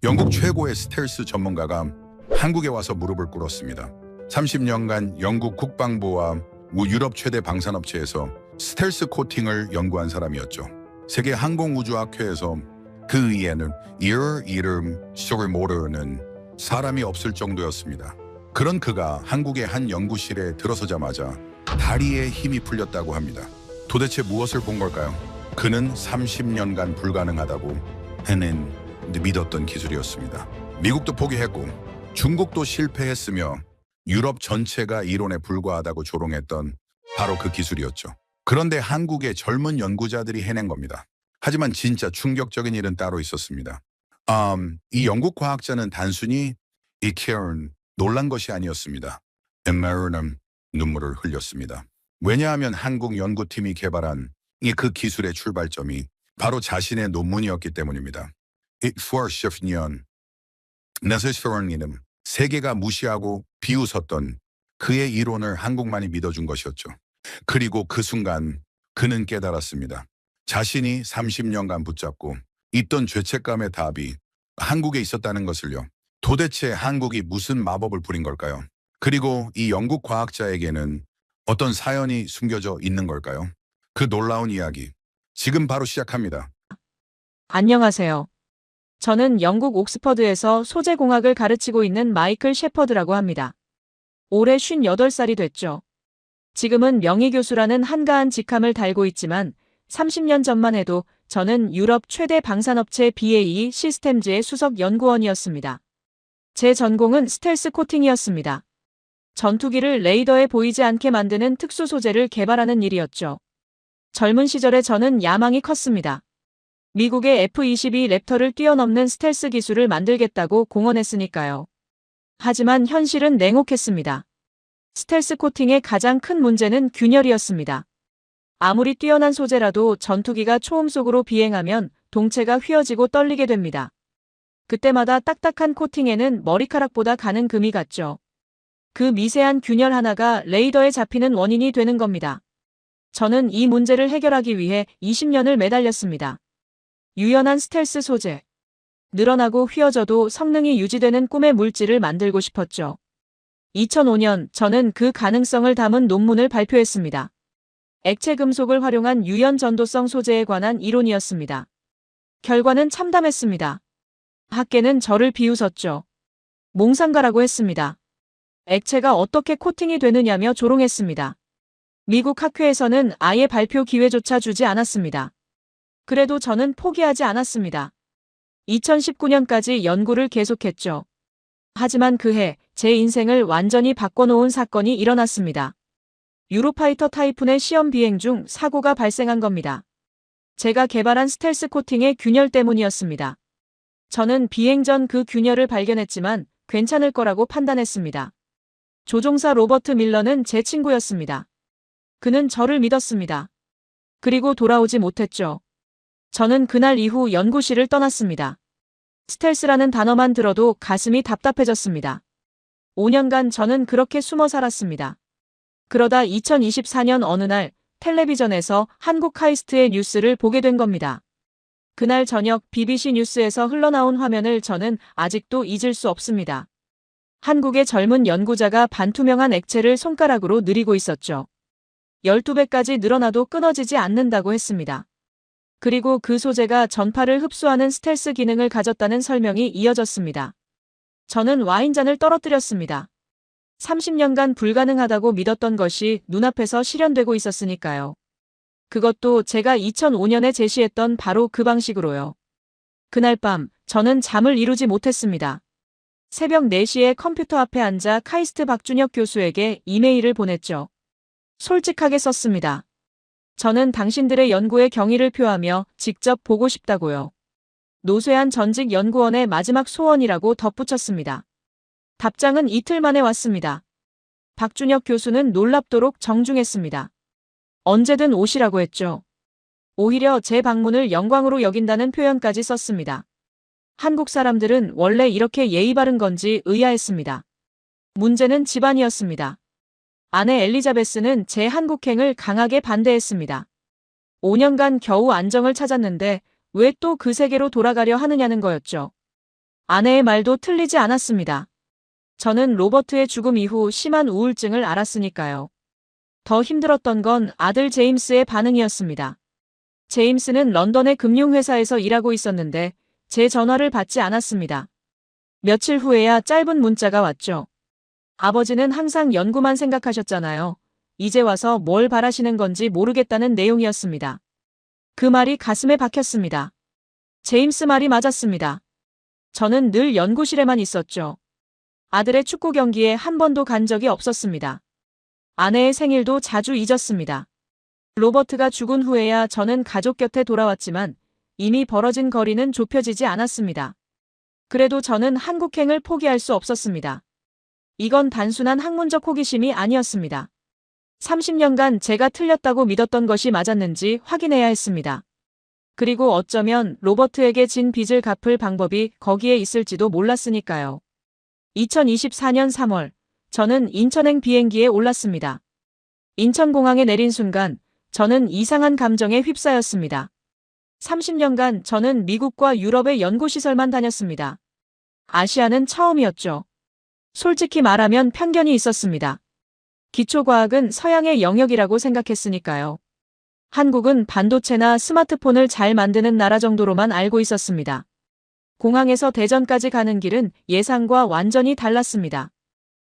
영국 최고의 스텔스 전문가가 한국에 와서 무릎을 꿇었습니다. 30년간 영국 국방부와 유럽 최대 방산업체에서 스텔스 코팅을 연구한 사람이었죠. 세계 항공우주학회에서 그 위에는 이름 속을 모르는 사람이 없을 정도였습니다. 그런 그가 한국의 한 연구실에 들어서자마자 다리에 힘이 풀렸다고 합니다. 도대체 무엇을 본 걸까요? 그는 30년간 불가능하다고 해낸 믿었던 기술이었습니다. 미국도 포기했고 중국도 실패했으며 유럽 전체가 이론에 불과하다고 조롱했던 바로 그 기술이었죠. 그런데 한국의 젊은 연구자들이 해낸 겁니다. 하지만 진짜 충격적인 일은 따로 있었습니다. 이 영국 과학자는 단순히 놀란 것이 아니었습니다. 엠메르는 눈물을 흘렸습니다. 왜냐하면 한국 연구팀이 개발한 그 기술의 출발점이 바로 자신의 논문이었기 때문입니다. 40년 네스스런이는 세계가 무시하고 비웃었던 그의 이론을 한국만이 믿어준 것이었죠. 그리고 그 순간 그는 깨달았습니다. 자신이 30년간 붙잡고 있던 죄책감의 답이 한국에 있었다는 것을요. 도대체 한국이 무슨 마법을 부린 걸까요? 그리고 이 영국 과학자에게는 어떤 사연이 숨겨져 있는 걸까요? 그 놀라운 이야기 지금 바로 시작합니다. 안녕하세요. 저는 영국 옥스퍼드에서 소재공학을 가르치고 있는 마이클 셰퍼드라고 합니다. 올해 58살이 됐죠. 지금은 명의교수라는 한가한 직함을 달고 있지만 30년 전만 해도 저는 유럽 최대 방산업체 BAE 시스템즈의 수석 연구원이었습니다. 제 전공은 스텔스 코팅이었습니다. 전투기를 레이더에 보이지 않게 만드는 특수 소재를 개발하는 일이었죠. 젊은 시절에 저는 야망이 컸습니다. 미국의 F-22 랩터를 뛰어넘는 스텔스 기술을 만들겠다고 공언했으니까요. 하지만 현실은 냉혹했습니다. 스텔스 코팅의 가장 큰 문제는 균열이었습니다. 아무리 뛰어난 소재라도 전투기가 초음 속으로 비행하면 동체가 휘어지고 떨리게 됩니다. 그때마다 딱딱한 코팅에는 머리카락보다 가는 금이 갔죠. 그 미세한 균열 하나가 레이더에 잡히는 원인이 되는 겁니다. 저는 이 문제를 해결하기 위해 20년을 매달렸습니다. 유연한 스텔스 소재. 늘어나고 휘어져도 성능이 유지되는 꿈의 물질을 만들고 싶었죠. 2005년 저는 그 가능성을 담은 논문을 발표했습니다. 액체 금속을 활용한 유연 전도성 소재에 관한 이론이었습니다. 결과는 참담했습니다. 학계는 저를 비웃었죠. 몽상가라고 했습니다. 액체가 어떻게 코팅이 되느냐며 조롱했습니다. 미국 학회에서는 아예 발표 기회조차 주지 않았습니다. 그래도 저는 포기하지 않았습니다. 2019년까지 연구를 계속했죠. 하지만 그해 제 인생을 완전히 바꿔놓은 사건이 일어났습니다. 유로파이터 타이푼의 시험 비행 중 사고가 발생한 겁니다. 제가 개발한 스텔스 코팅의 균열 때문이었습니다. 저는 비행 전 그 균열을 발견했지만 괜찮을 거라고 판단했습니다. 조종사 로버트 밀러는 제 친구였습니다. 그는 저를 믿었습니다. 그리고 돌아오지 못했죠. 저는 그날 이후 연구실을 떠났습니다. 스텔스라는 단어만 들어도 가슴이 답답해졌습니다. 5년간 저는 그렇게 숨어 살았습니다. 그러다 2024년 어느 날 텔레비전에서 한국 카이스트의 뉴스를 보게 된 겁니다. 그날 저녁 BBC 뉴스에서 흘러나온 화면을 저는 아직도 잊을 수 없습니다. 한국의 젊은 연구자가 반투명한 액체를 손가락으로 느리고 있었죠. 12배까지 늘어나도 끊어지지 않는다고 했습니다. 그리고 그 소재가 전파를 흡수하는 스텔스 기능을 가졌다는 설명이 이어졌습니다. 저는 와인잔을 떨어뜨렸습니다. 30년간 불가능하다고 믿었던 것이 눈앞에서 실현되고 있었으니까요. 그것도 제가 2005년에 제시했던 바로 그 방식으로요. 그날 밤 저는 잠을 이루지 못했습니다. 새벽 4시에 컴퓨터 앞에 앉아 카이스트 박준혁 교수에게 이메일을 보냈죠. 솔직하게 썼습니다. 저는 당신들의 연구에 경의를 표하며 직접 보고 싶다고요. 노쇠한 전직 연구원의 마지막 소원이라고 덧붙였습니다. 답장은 이틀 만에 왔습니다. 박준혁 교수는 놀랍도록 정중했습니다. 언제든 오시라고 했죠. 오히려 제 방문을 영광으로 여긴다는 표현까지 썼습니다. 한국 사람들은 원래 이렇게 예의 바른 건지 의아했습니다. 문제는 집안이었습니다. 아내 엘리자베스는 제 한국행을 강하게 반대했습니다. 5년간 겨우 안정을 찾았는데 왜 또 그 세계로 돌아가려 하느냐는 거였죠. 아내의 말도 틀리지 않았습니다. 저는 로버트의 죽음 이후 심한 우울증을 앓았으니까요. 더 힘들었던 건 아들 제임스의 반응이었습니다. 제임스는 런던의 금융회사에서 일하고 있었는데 제 전화를 받지 않았습니다. 며칠 후에야 짧은 문자가 왔죠. 아버지는 항상 연구만 생각하셨잖아요. 이제 와서 뭘 바라시는 건지 모르겠다는 내용이었습니다. 그 말이 가슴에 박혔습니다. 제임스 말이 맞았습니다. 저는 늘 연구실에만 있었죠. 아들의 축구 경기에 한 번도 간 적이 없었습니다. 아내의 생일도 자주 잊었습니다. 로버트가 죽은 후에야 저는 가족 곁에 돌아왔지만 이미 벌어진 거리는 좁혀지지 않았습니다. 그래도 저는 한국행을 포기할 수 없었습니다. 이건 단순한 학문적 호기심이 아니었습니다. 30년간 제가 틀렸다고 믿었던 것이 맞았는지 확인해야 했습니다. 그리고 어쩌면 로버트에게 진 빚을 갚을 방법이 거기에 있을지도 몰랐으니까요. 2024년 3월, 저는 인천행 비행기에 올랐습니다. 인천공항에 내린 순간, 저는 이상한 감정에 휩싸였습니다. 30년간 저는 미국과 유럽의 연구시설만 다녔습니다. 아시아는 처음이었죠. 솔직히 말하면 편견이 있었습니다. 기초과학은 서양의 영역이라고 생각했으니까요. 한국은 반도체나 스마트폰을 잘 만드는 나라 정도로만 알고 있었습니다. 공항에서 대전까지 가는 길은 예상과 완전히 달랐습니다.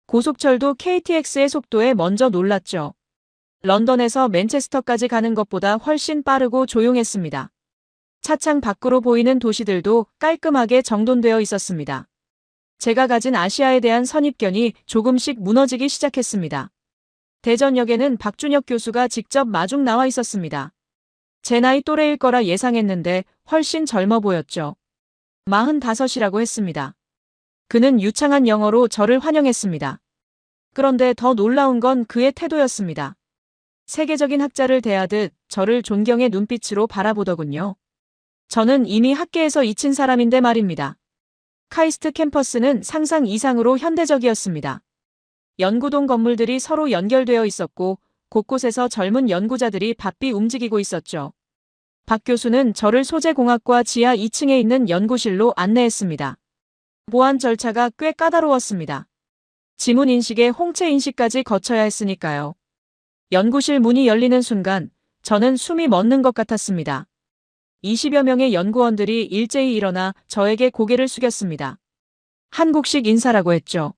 고속철도 KTX의 속도에 먼저 놀랐죠. 런던에서 맨체스터까지 가는 것보다 훨씬 빠르고 조용했습니다. 차창 밖으로 보이는 도시들도 깔끔하게 정돈되어 있었습니다. 제가 가진 아시아에 대한 선입견이 조금씩 무너지기 시작했습니다. 대전역에는 박준혁 교수가 직접 마중 나와 있었습니다. 제 나이 또래일 거라 예상했는데 훨씬 젊어 보였죠. 45이라고 했습니다. 그는 유창한 영어로 저를 환영했습니다. 그런데 더 놀라운 건 그의 태도였습니다. 세계적인 학자를 대하듯 저를 존경의 눈빛으로 바라보더군요. 저는 이미 학계에서 잊힌 사람인데 말입니다. 카이스트 캠퍼스는 상상 이상으로 현대적이었습니다. 연구동 건물들이 서로 연결되어 있었고 곳곳에서 젊은 연구자들이 바삐 움직이고 있었죠. 박 교수는 저를 소재공학과 지하 2층에 있는 연구실로 안내했습니다. 보안 절차가 꽤 까다로웠습니다. 지문 인식에 홍채 인식까지 거쳐야 했으니까요. 연구실 문이 열리는 순간 저는 숨이 멎는 것 같았습니다. 20여 명의 연구원들이 일제히 일어나 저에게 고개를 숙였습니다. 한국식 인사라고 했죠.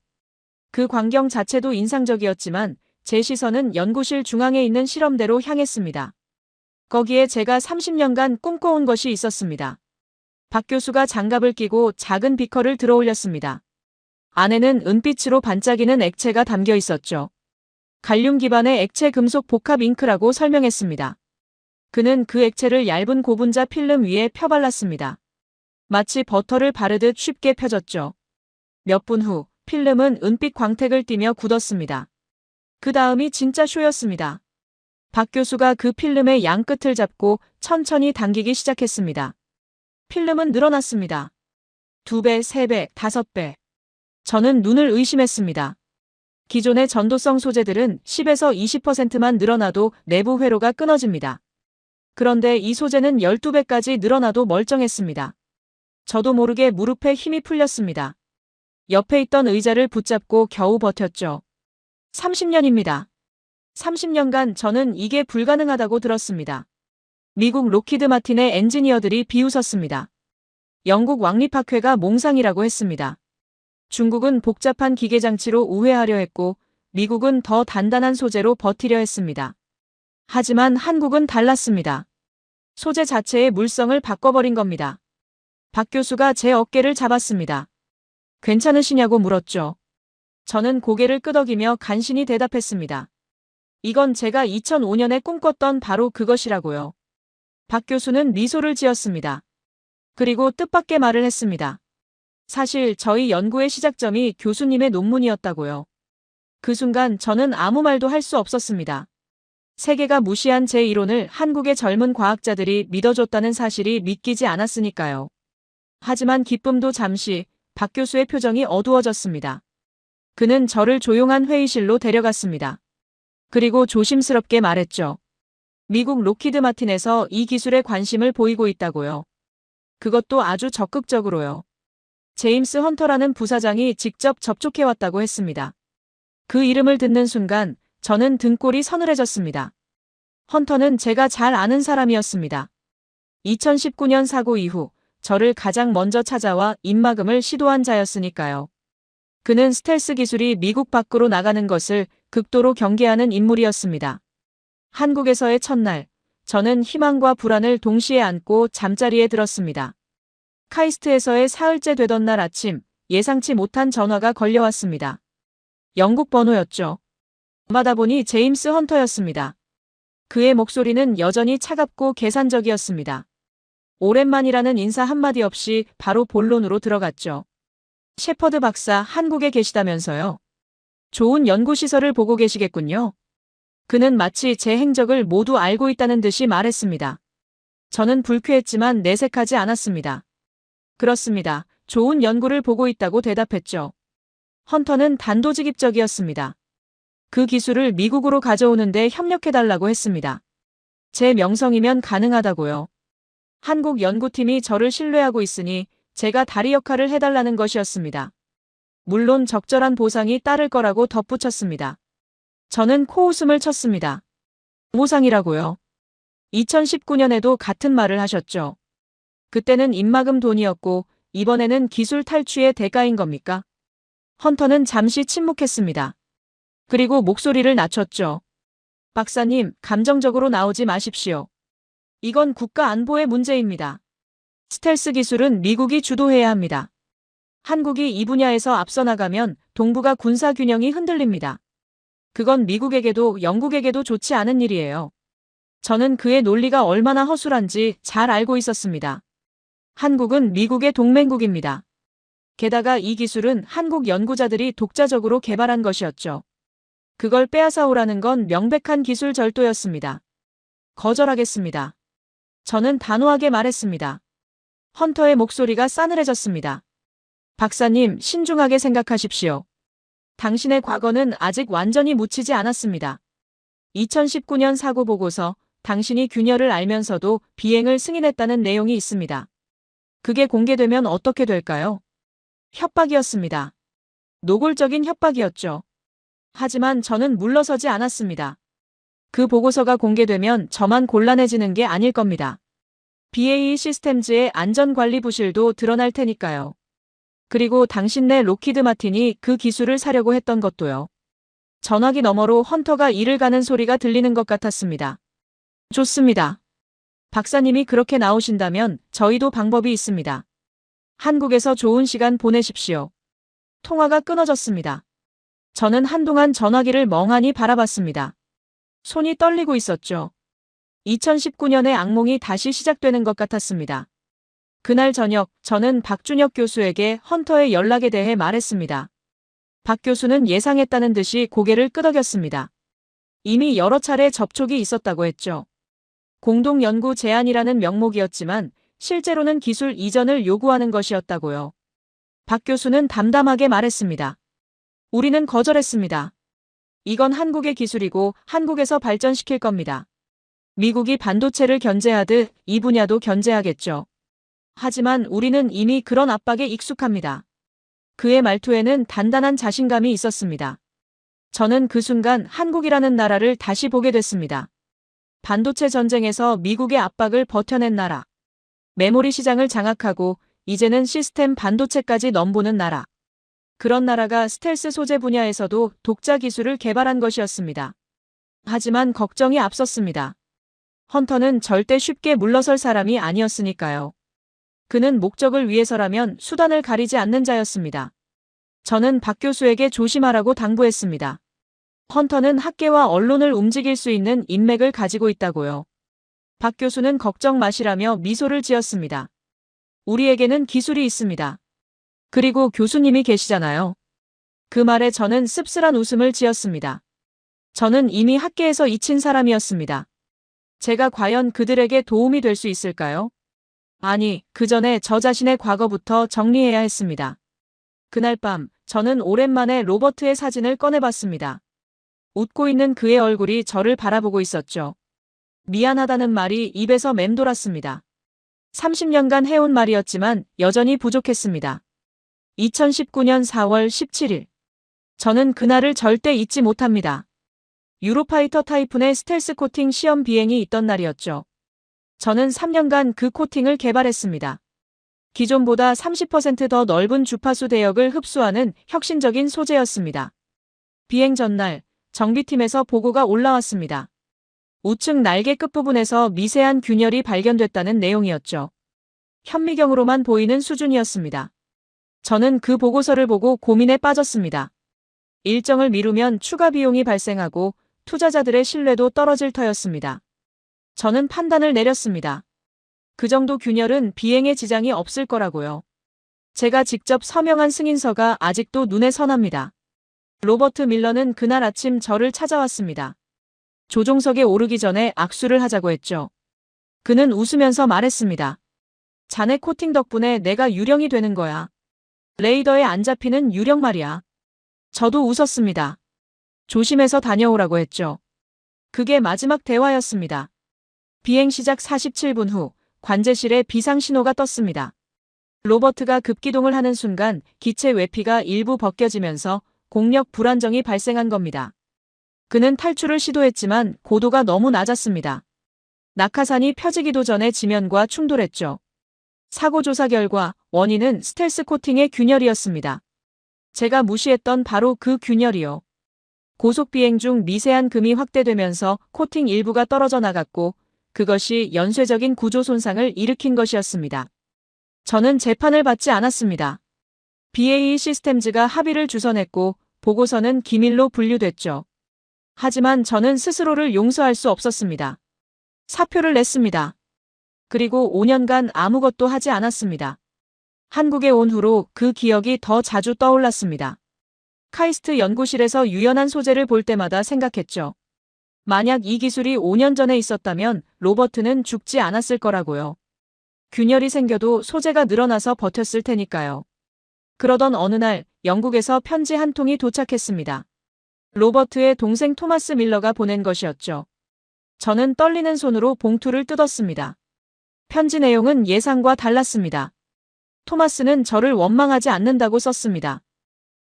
그 광경 자체도 인상적이었지만 제 시선은 연구실 중앙에 있는 실험대로 향했습니다. 거기에 제가 30년간 꿈꿔온 것이 있었습니다. 박 교수가 장갑을 끼고 작은 비커를 들어 올렸습니다. 안에는 은빛으로 반짝이는 액체가 담겨 있었죠. 갈륨 기반의 액체 금속 복합 잉크라고 설명했습니다. 그는 그 액체를 얇은 고분자 필름 위에 펴발랐습니다. 마치 버터를 바르듯 쉽게 펴졌죠. 몇 분 후 필름은 은빛 광택을 띠며 굳었습니다. 그 다음이 진짜 쇼였습니다. 박 교수가 그 필름의 양 끝을 잡고 천천히 당기기 시작했습니다. 필름은 늘어났습니다. 2배, 3배, 5배. 저는 눈을 의심했습니다. 기존의 전도성 소재들은 10에서 20%만 늘어나도 내부 회로가 끊어집니다. 그런데 이 소재는 12배까지 늘어나도 멀쩡했습니다. 저도 모르게 무릎에 힘이 풀렸습니다. 옆에 있던 의자를 붙잡고 겨우 버텼죠. 30년입니다. 30년간 저는 이게 불가능하다고 들었습니다. 미국 로키드 마틴의 엔지니어들이 비웃었습니다. 영국 왕립학회가 몽상이라고 했습니다. 중국은 복잡한 기계장치로 우회하려 했고 미국은 더 단단한 소재로 버티려 했습니다. 하지만 한국은 달랐습니다. 소재 자체의 물성을 바꿔버린 겁니다. 박 교수가 제 어깨를 잡았습니다. 괜찮으시냐고 물었죠. 저는 고개를 끄덕이며 간신히 대답했습니다. 이건 제가 2005년에 꿈꿨던 바로 그것이라고요. 박 교수는 미소를 지었습니다. 그리고 뜻밖의 말을 했습니다. 사실 저희 연구의 시작점이 교수님의 논문이었다고요. 그 순간 저는 아무 말도 할 수 없었습니다. 세계가 무시한 제 이론을 한국의 젊은 과학자들이 믿어줬다는 사실이 믿기지 않았으니까요. 하지만 기쁨도 잠시, 박 교수의 표정이 어두워졌습니다. 그는 저를 조용한 회의실로 데려갔습니다. 그리고 조심스럽게 말했죠. 미국 로키드 마틴에서 이 기술에 관심을 보이고 있다고요. 그것도 아주 적극적으로요. 제임스 헌터라는 부사장이 직접 접촉해왔다고 했습니다. 그 이름을 듣는 순간 저는 등골이 서늘해졌습니다. 헌터는 제가 잘 아는 사람이었습니다. 2019년 사고 이후 저를 가장 먼저 찾아와 입막음을 시도한 자였으니까요. 그는 스텔스 기술이 미국 밖으로 나가는 것을 극도로 경계하는 인물이었습니다. 한국에서의 첫날, 저는 희망과 불안을 동시에 안고 잠자리에 들었습니다. 카이스트에서의 사흘째 되던 날 아침, 예상치 못한 전화가 걸려왔습니다. 영국 번호였죠. 마다 보니 제임스 헌터였습니다. 그의 목소리는 여전히 차갑고 계산적이었습니다. 오랜만이라는 인사 한마디 없이 바로 본론으로 들어갔죠. 셰퍼드 박사 한국에 계시다면서요. 좋은 연구시설을 보고 계시겠군요. 그는 마치 제 행적을 모두 알고 있다는 듯이 말했습니다. 저는 불쾌했지만 내색하지 않았습니다. 그렇습니다. 좋은 연구를 보고 있다고 대답했죠. 헌터는 단도직입적이었습니다. 그 기술을 미국으로 가져오는데 협력해달라고 했습니다. 제 명성이면 가능하다고요. 한국 연구팀이 저를 신뢰하고 있으니 제가 다리 역할을 해달라는 것이었습니다. 물론 적절한 보상이 따를 거라고 덧붙였습니다. 저는 코웃음을 쳤습니다. 보상이라고요? 2019년에도 같은 말을 하셨죠. 그때는 입막음 돈이었고 이번에는 기술 탈취의 대가인 겁니까? 헌터는 잠시 침묵했습니다. 그리고 목소리를 낮췄죠. 박사님, 감정적으로 나오지 마십시오. 이건 국가 안보의 문제입니다. 스텔스 기술은 미국이 주도해야 합니다. 한국이 이 분야에서 앞서 나가면 동북아 군사 균형이 흔들립니다. 그건 미국에게도 영국에게도 좋지 않은 일이에요. 저는 그의 논리가 얼마나 허술한지 잘 알고 있었습니다. 한국은 미국의 동맹국입니다. 게다가 이 기술은 한국 연구자들이 독자적으로 개발한 것이었죠. 그걸 빼앗아오라는 건 명백한 기술 절도였습니다. 거절하겠습니다. 저는 단호하게 말했습니다. 헌터의 목소리가 싸늘해졌습니다. 박사님, 신중하게 생각하십시오. 당신의 과거는 아직 완전히 묻히지 않았습니다. 2019년 사고 보고서 당신이 균열을 알면서도 비행을 승인했다는 내용이 있습니다. 그게 공개되면 어떻게 될까요? 협박이었습니다. 노골적인 협박이었죠. 하지만 저는 물러서지 않았습니다. 그 보고서가 공개되면 저만 곤란해지는 게 아닐 겁니다. BAE 시스템즈의 안전관리 부실도 드러날 테니까요. 그리고 당신네 록히드 마틴이 그 기술을 사려고 했던 것도요. 전화기 너머로 헌터가 이를 가는 소리가 들리는 것 같았습니다. 좋습니다. 박사님이 그렇게 나오신다면 저희도 방법이 있습니다. 한국에서 좋은 시간 보내십시오. 통화가 끊어졌습니다. 저는 한동안 전화기를 멍하니 바라봤습니다. 손이 떨리고 있었죠. 2019년의 악몽이 다시 시작되는 것 같았습니다. 그날 저녁 저는 박준혁 교수에게 헌터의 연락에 대해 말했습니다. 박 교수는 예상했다는 듯이 고개를 끄덕였습니다. 이미 여러 차례 접촉이 있었다고 했죠. 공동연구 제안이라는 명목이었지만 실제로는 기술 이전을 요구하는 것이었다고요. 박 교수는 담담하게 말했습니다. 우리는 거절했습니다. 이건 한국의 기술이고 한국에서 발전시킬 겁니다. 미국이 반도체를 견제하듯 이 분야도 견제하겠죠. 하지만 우리는 이미 그런 압박에 익숙합니다. 그의 말투에는 단단한 자신감이 있었습니다. 저는 그 순간 한국이라는 나라를 다시 보게 됐습니다. 반도체 전쟁에서 미국의 압박을 버텨낸 나라. 메모리 시장을 장악하고 이제는 시스템 반도체까지 넘보는 나라. 그런 나라가 스텔스 소재 분야에서도 독자 기술을 개발한 것이었습니다. 하지만 걱정이 앞섰습니다. 헌터는 절대 쉽게 물러설 사람이 아니었으니까요. 그는 목적을 위해서라면 수단을 가리지 않는 자였습니다. 저는 박 교수에게 조심하라고 당부했습니다. 헌터는 학계와 언론을 움직일 수 있는 인맥을 가지고 있다고요. 박 교수는 걱정 마시라며 미소를 지었습니다. 우리에게는 기술이 있습니다. 그리고 교수님이 계시잖아요. 그 말에 저는 씁쓸한 웃음을 지었습니다. 저는 이미 학계에서 잊힌 사람이었습니다. 제가 과연 그들에게 도움이 될 수 있을까요? 아니, 그 전에 저 자신의 과거부터 정리해야 했습니다. 그날 밤, 저는 오랜만에 로버트의 사진을 꺼내봤습니다. 웃고 있는 그의 얼굴이 저를 바라보고 있었죠. 미안하다는 말이 입에서 맴돌았습니다. 30년간 해온 말이었지만 여전히 부족했습니다. 2019년 4월 17일. 저는 그날을 절대 잊지 못합니다. 유로파이터 타이푼의 스텔스 코팅 시험 비행이 있던 날이었죠. 저는 3년간 그 코팅을 개발했습니다. 기존보다 30% 더 넓은 주파수 대역을 흡수하는 혁신적인 소재였습니다. 비행 전날 정비팀에서 보고가 올라왔습니다. 우측 날개 끝부분에서 미세한 균열이 발견됐다는 내용이었죠. 현미경으로만 보이는 수준이었습니다. 저는 그 보고서를 보고 고민에 빠졌습니다. 일정을 미루면 추가 비용이 발생하고 투자자들의 신뢰도 떨어질 터였습니다. 저는 판단을 내렸습니다. 그 정도 균열은 비행에 지장이 없을 거라고요. 제가 직접 서명한 승인서가 아직도 눈에 선합니다. 로버트 밀러는 그날 아침 저를 찾아왔습니다. 조종석에 오르기 전에 악수를 하자고 했죠. 그는 웃으면서 말했습니다. 자네 코팅 덕분에 내가 유령이 되는 거야. 레이더에 안 잡히는 유령 말이야. 저도 웃었습니다. 조심해서 다녀오라고 했죠. 그게 마지막 대화였습니다. 비행 시작 47분 후 관제실에 비상 신호가 떴습니다. 로버트가 급기동을 하는 순간 기체 외피가 일부 벗겨지면서 공력 불안정이 발생한 겁니다. 그는 탈출을 시도했지만 고도가 너무 낮았습니다. 낙하산이 펴지기도 전에 지면과 충돌했죠. 사고 조사 결과 원인은 스텔스 코팅의 균열이었습니다. 제가 무시했던 바로 그 균열이요. 고속 비행 중 미세한 금이 확대되면서 코팅 일부가 떨어져 나갔고 그것이 연쇄적인 구조 손상을 일으킨 것이었습니다. 저는 재판을 받지 않았습니다. BAE 시스템즈가 합의를 주선했고 보고서는 기밀로 분류됐죠. 하지만 저는 스스로를 용서할 수 없었습니다. 사표를 냈습니다. 그리고 5년간 아무것도 하지 않았습니다. 한국에 온 후로 그 기억이 더 자주 떠올랐습니다. 카이스트 연구실에서 유연한 소재를 볼 때마다 생각했죠. 만약 이 기술이 5년 전에 있었다면 로버트는 죽지 않았을 거라고요. 균열이 생겨도 소재가 늘어나서 버텼을 테니까요. 그러던 어느 날 영국에서 편지 한 통이 도착했습니다. 로버트의 동생 토마스 밀러가 보낸 것이었죠. 저는 떨리는 손으로 봉투를 뜯었습니다. 편지 내용은 예상과 달랐습니다. 토마스는 저를 원망하지 않는다고 썼습니다.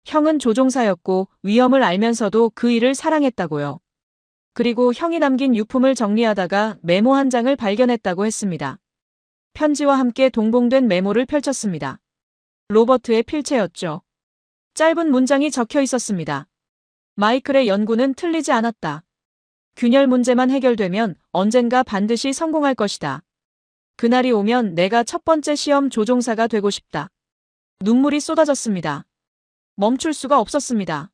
형은 조종사였고 위험을 알면서도 그 일을 사랑했다고요. 그리고 형이 남긴 유품을 정리하다가 메모 한 장을 발견했다고 했습니다. 편지와 함께 동봉된 메모를 펼쳤습니다. 로버트의 필체였죠. 짧은 문장이 적혀 있었습니다. 마이클의 연구는 틀리지 않았다. 균열 문제만 해결되면 언젠가 반드시 성공할 것이다. 그날이 오면 내가 첫 번째 시험 조종사가 되고 싶다. 눈물이 쏟아졌습니다. 멈출 수가 없었습니다.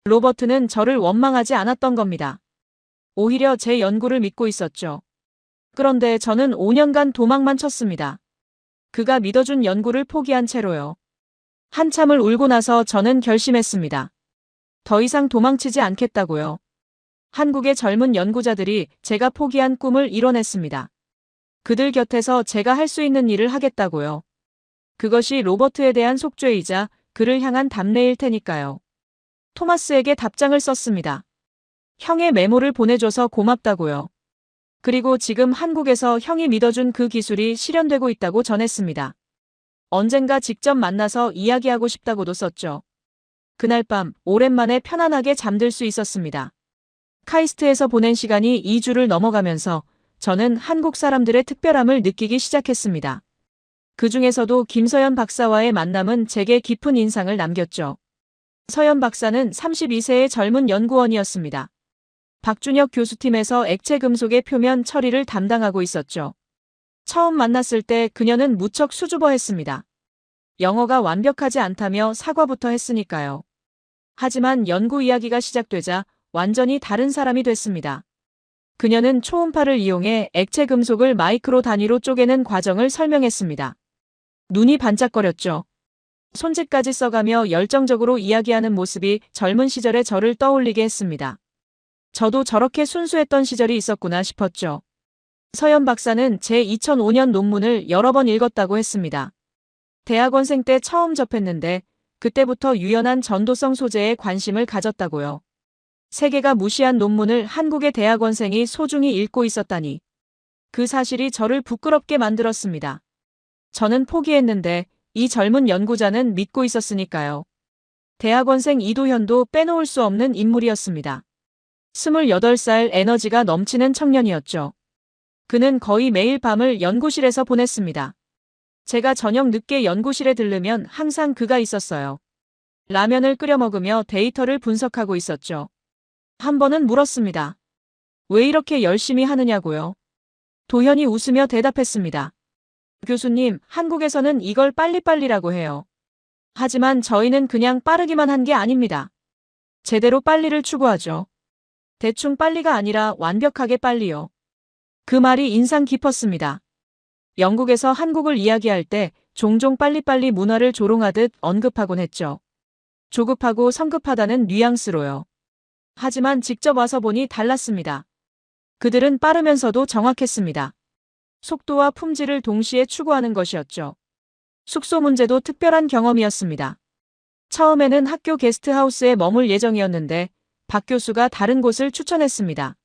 로버트는 저를 원망하지 않았던 겁니다. 오히려 제 연구를 믿고 있었죠. 그런데 저는 5년간 도망만 쳤습니다. 그가 믿어준 연구를 포기한 채로요. 한참을 울고 나서 저는 결심했습니다. 더 이상 도망치지 않겠다고요. 한국의 젊은 연구자들이 제가 포기한 꿈을 이뤄냈습니다. 그들 곁에서 제가 할 수 있는 일을 하겠다고요. 그것이 로버트에 대한 속죄이자 그를 향한 답례일 테니까요. 토마스에게 답장을 썼습니다. 형의 메모를 보내줘서 고맙다고요. 그리고 지금 한국에서 형이 믿어준 그 기술이 실현되고 있다고 전했습니다. 언젠가 직접 만나서 이야기하고 싶다고도 썼죠. 그날 밤 오랜만에 편안하게 잠들 수 있었습니다. 카이스트에서 보낸 시간이 2주를 넘어가면서 저는 한국 사람들의 특별함을 느끼기 시작했습니다. 그 중에서도 김서연 박사와의 만남은 제게 깊은 인상을 남겼죠. 서연 박사는 32세의 젊은 연구원이었습니다. 박준혁 교수팀에서 액체 금속의 표면 처리를 담당하고 있었죠. 처음 만났을 때 그녀는 무척 수줍어했습니다. 영어가 완벽하지 않다며 사과부터 했으니까요. 하지만 연구 이야기가 시작되자 완전히 다른 사람이 됐습니다. 그녀는 초음파를 이용해 액체 금속을 마이크로 단위로 쪼개는 과정을 설명했습니다. 눈이 반짝거렸죠. 손짓까지 써가며 열정적으로 이야기하는 모습이 젊은 시절의 저를 떠올리게 했습니다. 저도 저렇게 순수했던 시절이 있었구나 싶었죠. 서연 박사는 제 2005년 논문을 여러 번 읽었다고 했습니다. 대학원생 때 처음 접했는데 그때부터 유연한 전도성 소재에 관심을 가졌다고요. 세계가 무시한 논문을 한국의 대학원생이 소중히 읽고 있었다니. 그 사실이 저를 부끄럽게 만들었습니다. 저는 포기했는데 이 젊은 연구자는 믿고 있었으니까요. 대학원생 이도현도 빼놓을 수 없는 인물이었습니다. 28살 에너지가 넘치는 청년이었죠. 그는 거의 매일 밤을 연구실에서 보냈습니다. 제가 저녁 늦게 연구실에 들르면 항상 그가 있었어요. 라면을 끓여 먹으며 데이터를 분석하고 있었죠. 한 번은 물었습니다. 왜 이렇게 열심히 하느냐고요? 도현이 웃으며 대답했습니다. 교수님, 한국에서는 이걸 빨리빨리라고 해요. 하지만 저희는 그냥 빠르기만 한 게 아닙니다. 제대로 빨리를 추구하죠. 대충 빨리가 아니라 완벽하게 빨리요. 그 말이 인상 깊었습니다. 영국에서 한국을 이야기할 때 종종 빨리빨리 문화를 조롱하듯 언급하곤 했죠. 조급하고 성급하다는 뉘앙스로요. 하지만 직접 와서 보니 달랐습니다. 그들은 빠르면서도 정확했습니다. 속도와 품질을 동시에 추구하는 것이었죠. 숙소 문제도 특별한 경험이었습니다. 처음에는 학교 게스트하우스에 머물 예정이었는데 박 교수가 다른 곳을 추천했습니다.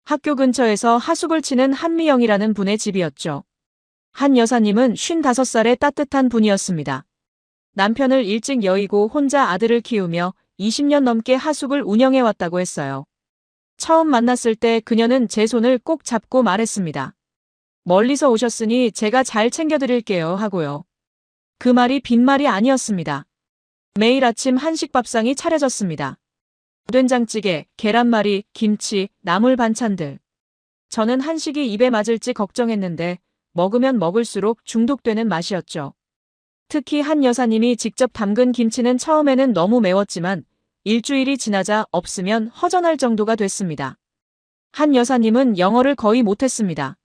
학교 근처에서 하숙을 치는 한미영이라는 분의 집이었죠. 한 여사님은 55살의 따뜻한 분이었습니다. 남편을 일찍 여의고 혼자 아들을 키우며 20년 넘게 하숙을 운영해왔다고 했어요. 처음 만났을 때 그녀는 제 손을 꼭 잡고 말했습니다. 멀리서 오셨으니 제가 잘 챙겨드릴게요 하고요. 그 말이 빈말이 아니었습니다. 매일 아침 한식 밥상이 차려졌습니다. 된장찌개, 계란말이, 김치, 나물 반찬들. 저는 한식이 입에 맞을지 걱정했는데 먹으면 먹을수록 중독되는 맛이었죠. 특히 한 여사님이 직접 담근 김치는 처음에는 너무 매웠지만 일주일이 지나자 없으면 허전할 정도가 됐습니다. 한 여사님은 영어를 거의 못했습니다.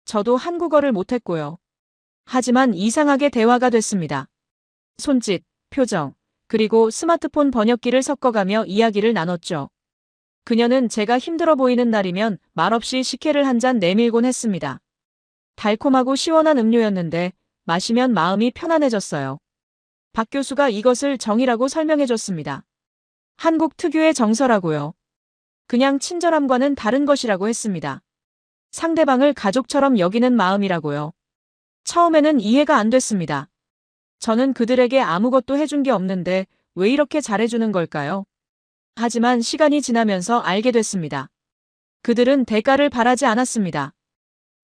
저도 한국어를 못했고요. 하지만 이상하게 대화가 됐습니다. 손짓, 표정, 그리고 스마트폰 번역기를 섞어가며 이야기를 나눴죠. 그녀는 제가 힘들어 보이는 날이면 말없이 식혜를 한 잔 내밀곤 했습니다. 달콤하고 시원한 음료였는데 마시면 마음이 편안해졌어요. 박 교수가 이것을 정이라고 설명해줬습니다. 한국 특유의 정서라고요. 그냥 친절함과는 다른 것이라고 했습니다. 상대방을 가족처럼 여기는 마음이라고요. 처음에는 이해가 안 됐습니다. 저는 그들에게 아무것도 해준 게 없는데 왜 이렇게 잘해주는 걸까요? 하지만 시간이 지나면서 알게 됐습니다. 그들은 대가를 바라지 않았습니다.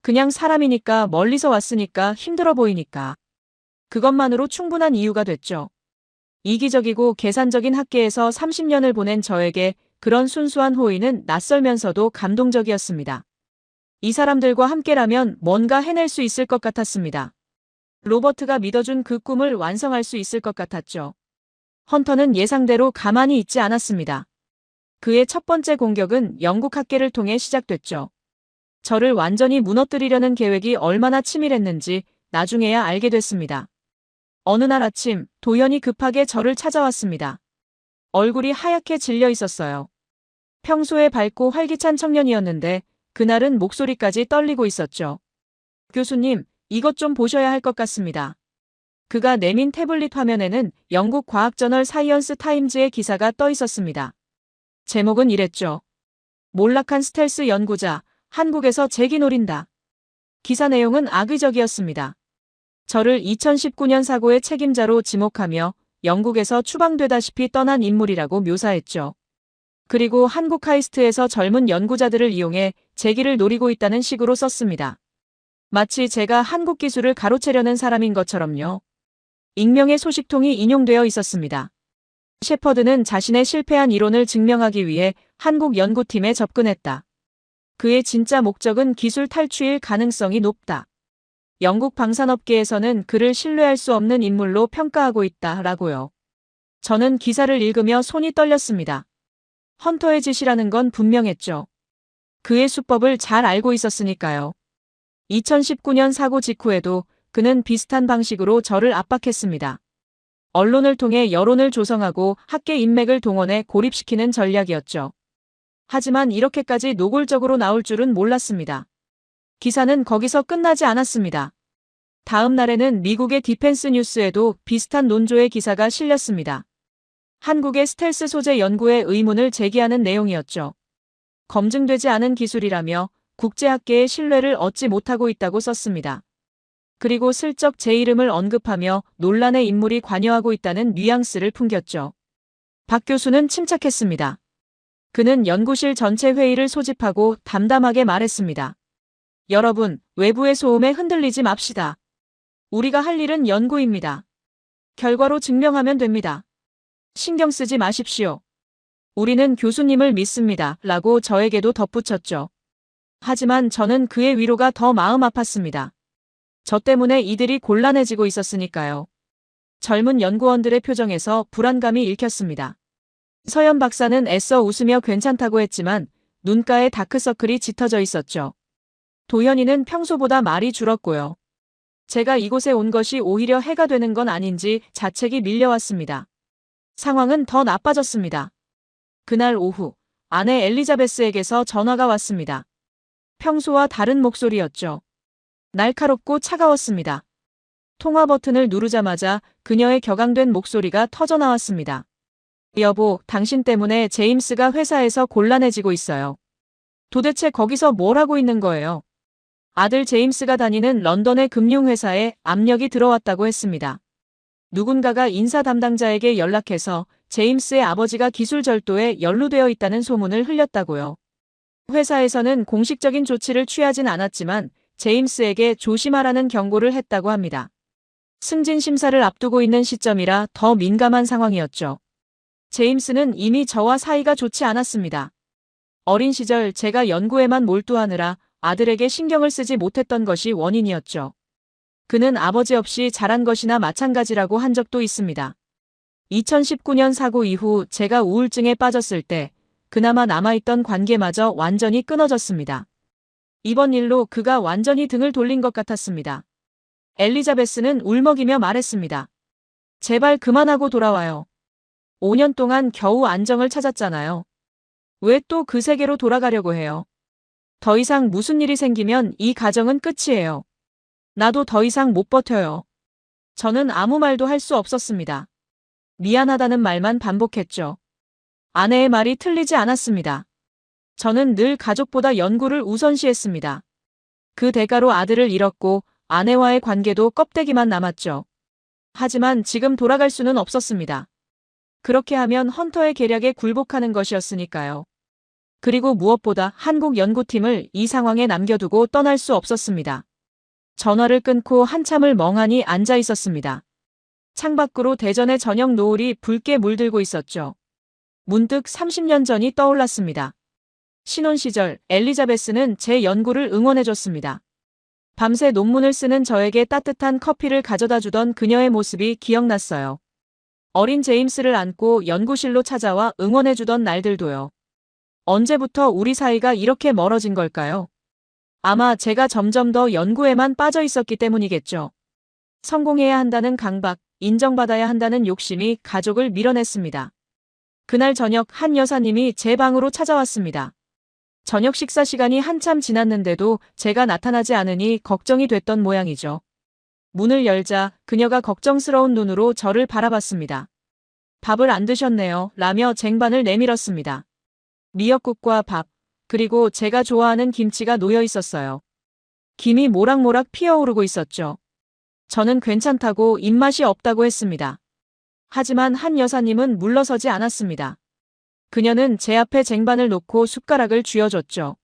그냥 사람이니까 멀리서 왔으니까 힘들어 보이니까. 그것만으로 충분한 이유가 됐죠. 이기적이고 계산적인 학계에서 30년을 보낸 저에게 그런 순수한 호의는 낯설면서도 감동적이었습니다. 이 사람들과 함께라면 뭔가 해낼 수 있을 것 같았습니다. 로버트가 믿어준 그 꿈을 완성할 수 있을 것 같았죠. 헌터는 예상대로 가만히 있지 않았습니다. 그의 첫 번째 공격은 영국 학계를 통해 시작됐죠. 저를 완전히 무너뜨리려는 계획이 얼마나 치밀했는지 나중에야 알게 됐습니다. 어느 날 아침 도현이 급하게 저를 찾아왔습니다. 얼굴이 하얗게 질려 있었어요. 평소에 밝고 활기찬 청년이었는데 그날은 목소리까지 떨리고 있었죠. 교수님, 이것 좀 보셔야 할 것 같습니다. 그가 내민 태블릿 화면에는 영국 과학저널 사이언스 타임즈의 기사가 떠 있었습니다. 제목은 이랬죠. 몰락한 스텔스 연구자, 한국에서 재기 노린다. 기사 내용은 악의적이었습니다. 저를 2019년 사고의 책임자로 지목하며 영국에서 추방되다시피 떠난 인물이라고 묘사했죠. 그리고 한국 카이스트에서 젊은 연구자들을 이용해 재기를 노리고 있다는 식으로 썼습니다. 마치 제가 한국 기술을 가로채려는 사람인 것처럼요. 익명의 소식통이 인용되어 있었습니다. 셰퍼드는 자신의 실패한 이론을 증명하기 위해 한국 연구팀에 접근했다. 그의 진짜 목적은 기술 탈취일 가능성이 높다. 영국 방산업계에서는 그를 신뢰할 수 없는 인물로 평가하고 있다라고요. 저는 기사를 읽으며 손이 떨렸습니다. 헌터의 짓이라는 건 분명했죠. 그의 수법을 잘 알고 있었으니까요. 2019년 사고 직후에도 그는 비슷한 방식으로 저를 압박했습니다. 언론을 통해 여론을 조성하고 학계 인맥을 동원해 고립시키는 전략이었죠. 하지만 이렇게까지 노골적으로 나올 줄은 몰랐습니다. 기사는 거기서 끝나지 않았습니다. 다음 날에는 미국의 디펜스 뉴스에도 비슷한 논조의 기사가 실렸습니다. 한국의 스텔스 소재 연구에 의문을 제기하는 내용이었죠. 검증되지 않은 기술이라며 국제학계의 신뢰를 얻지 못하고 있다고 썼습니다. 그리고 슬쩍 제 이름을 언급하며 논란의 인물이 관여하고 있다는 뉘앙스를 풍겼죠. 박 교수는 침착했습니다. 그는 연구실 전체 회의를 소집하고 담담하게 말했습니다. 여러분, 외부의 소음에 흔들리지 맙시다. 우리가 할 일은 연구입니다. 결과로 증명하면 됩니다. 신경 쓰지 마십시오. 우리는 교수님을 믿습니다. 라고 저에게도 덧붙였죠. 하지만 저는 그의 위로가 더 마음 아팠습니다. 저 때문에 이들이 곤란해지고 있었으니까요. 젊은 연구원들의 표정에서 불안감이 읽혔습니다. 서연 박사는 애써 웃으며 괜찮다고 했지만 눈가에 다크서클이 짙어져 있었죠. 도현이는 평소보다 말이 줄었고요. 제가 이곳에 온 것이 오히려 해가 되는 건 아닌지 자책이 밀려왔습니다. 상황은 더 나빠졌습니다. 그날 오후 아내 엘리자베스에게서 전화가 왔습니다. 평소와 다른 목소리였죠. 날카롭고 차가웠습니다. 통화 버튼을 누르자마자 그녀의 격앙된 목소리가 터져나왔습니다. 여보, 당신 때문에 제임스가 회사에서 곤란해지고 있어요. 도대체 거기서 뭘 하고 있는 거예요? 아들 제임스가 다니는 런던의 금융회사에 압력이 들어왔다고 했습니다. 누군가가 인사 담당자에게 연락해서 제임스의 아버지가 기술 절도에 연루되어 있다는 소문을 흘렸다고요. 회사에서는 공식적인 조치를 취하진 않았지만 제임스에게 조심하라는 경고를 했다고 합니다. 승진 심사를 앞두고 있는 시점이라 더 민감한 상황이었죠. 제임스는 이미 저와 사이가 좋지 않았습니다. 어린 시절 제가 연구에만 몰두하느라 아들에게 신경을 쓰지 못했던 것이 원인이었죠. 그는 아버지 없이 자란 것이나 마찬가지라고 한 적도 있습니다. 2019년 사고 이후 제가 우울증에 빠졌을 때 그나마 남아있던 관계마저 완전히 끊어졌습니다. 이번 일로 그가 완전히 등을 돌린 것 같았습니다. 엘리자베스는 울먹이며 말했습니다. 제발 그만하고 돌아와요. 5년 동안 겨우 안정을 찾았잖아요. 왜 또 그 세계로 돌아가려고 해요? 더 이상 무슨 일이 생기면 이 가정은 끝이에요. 나도 더 이상 못 버텨요. 저는 아무 말도 할 수 없었습니다. 미안하다는 말만 반복했죠. 아내의 말이 틀리지 않았습니다. 저는 늘 가족보다 연구를 우선시했습니다. 그 대가로 아들을 잃었고 아내와의 관계도 껍데기만 남았죠. 하지만 지금 돌아갈 수는 없었습니다. 그렇게 하면 헌터의 계략에 굴복하는 것이었으니까요. 그리고 무엇보다 한국 연구팀을 이 상황에 남겨두고 떠날 수 없었습니다. 전화를 끊고 한참을 멍하니 앉아 있었습니다. 창밖으로 대전의 저녁 노을이 붉게 물들고 있었죠. 문득 30년 전이 떠올랐습니다. 신혼 시절 엘리자베스는 제 연구를 응원해줬습니다. 밤새 논문을 쓰는 저에게 따뜻한 커피를 가져다 주던 그녀의 모습이 기억났어요. 어린 제임스를 안고 연구실로 찾아와 응원해주던 날들도요. 언제부터 우리 사이가 이렇게 멀어진 걸까요? 아마 제가 점점 더 연구에만 빠져 있었기 때문이겠죠. 성공해야 한다는 강박, 인정받아야 한다는 욕심이 가족을 밀어냈습니다. 그날 저녁 한 여사님이 제 방으로 찾아왔습니다. 저녁 식사 시간이 한참 지났는데도 제가 나타나지 않으니 걱정이 됐던 모양이죠. 문을 열자 그녀가 걱정스러운 눈으로 저를 바라봤습니다. 밥을 안 드셨네요. 라며 쟁반을 내밀었습니다. 미역국과 밥, 그리고 제가 좋아하는 김치가 놓여 있었어요. 김이 모락모락 피어오르고 있었죠. 저는 괜찮다고 입맛이 없다고 했습니다. 하지만 한 여사님은 물러서지 않았습니다. 그녀는 제 앞에 쟁반을 놓고 숟가락을 쥐어줬죠.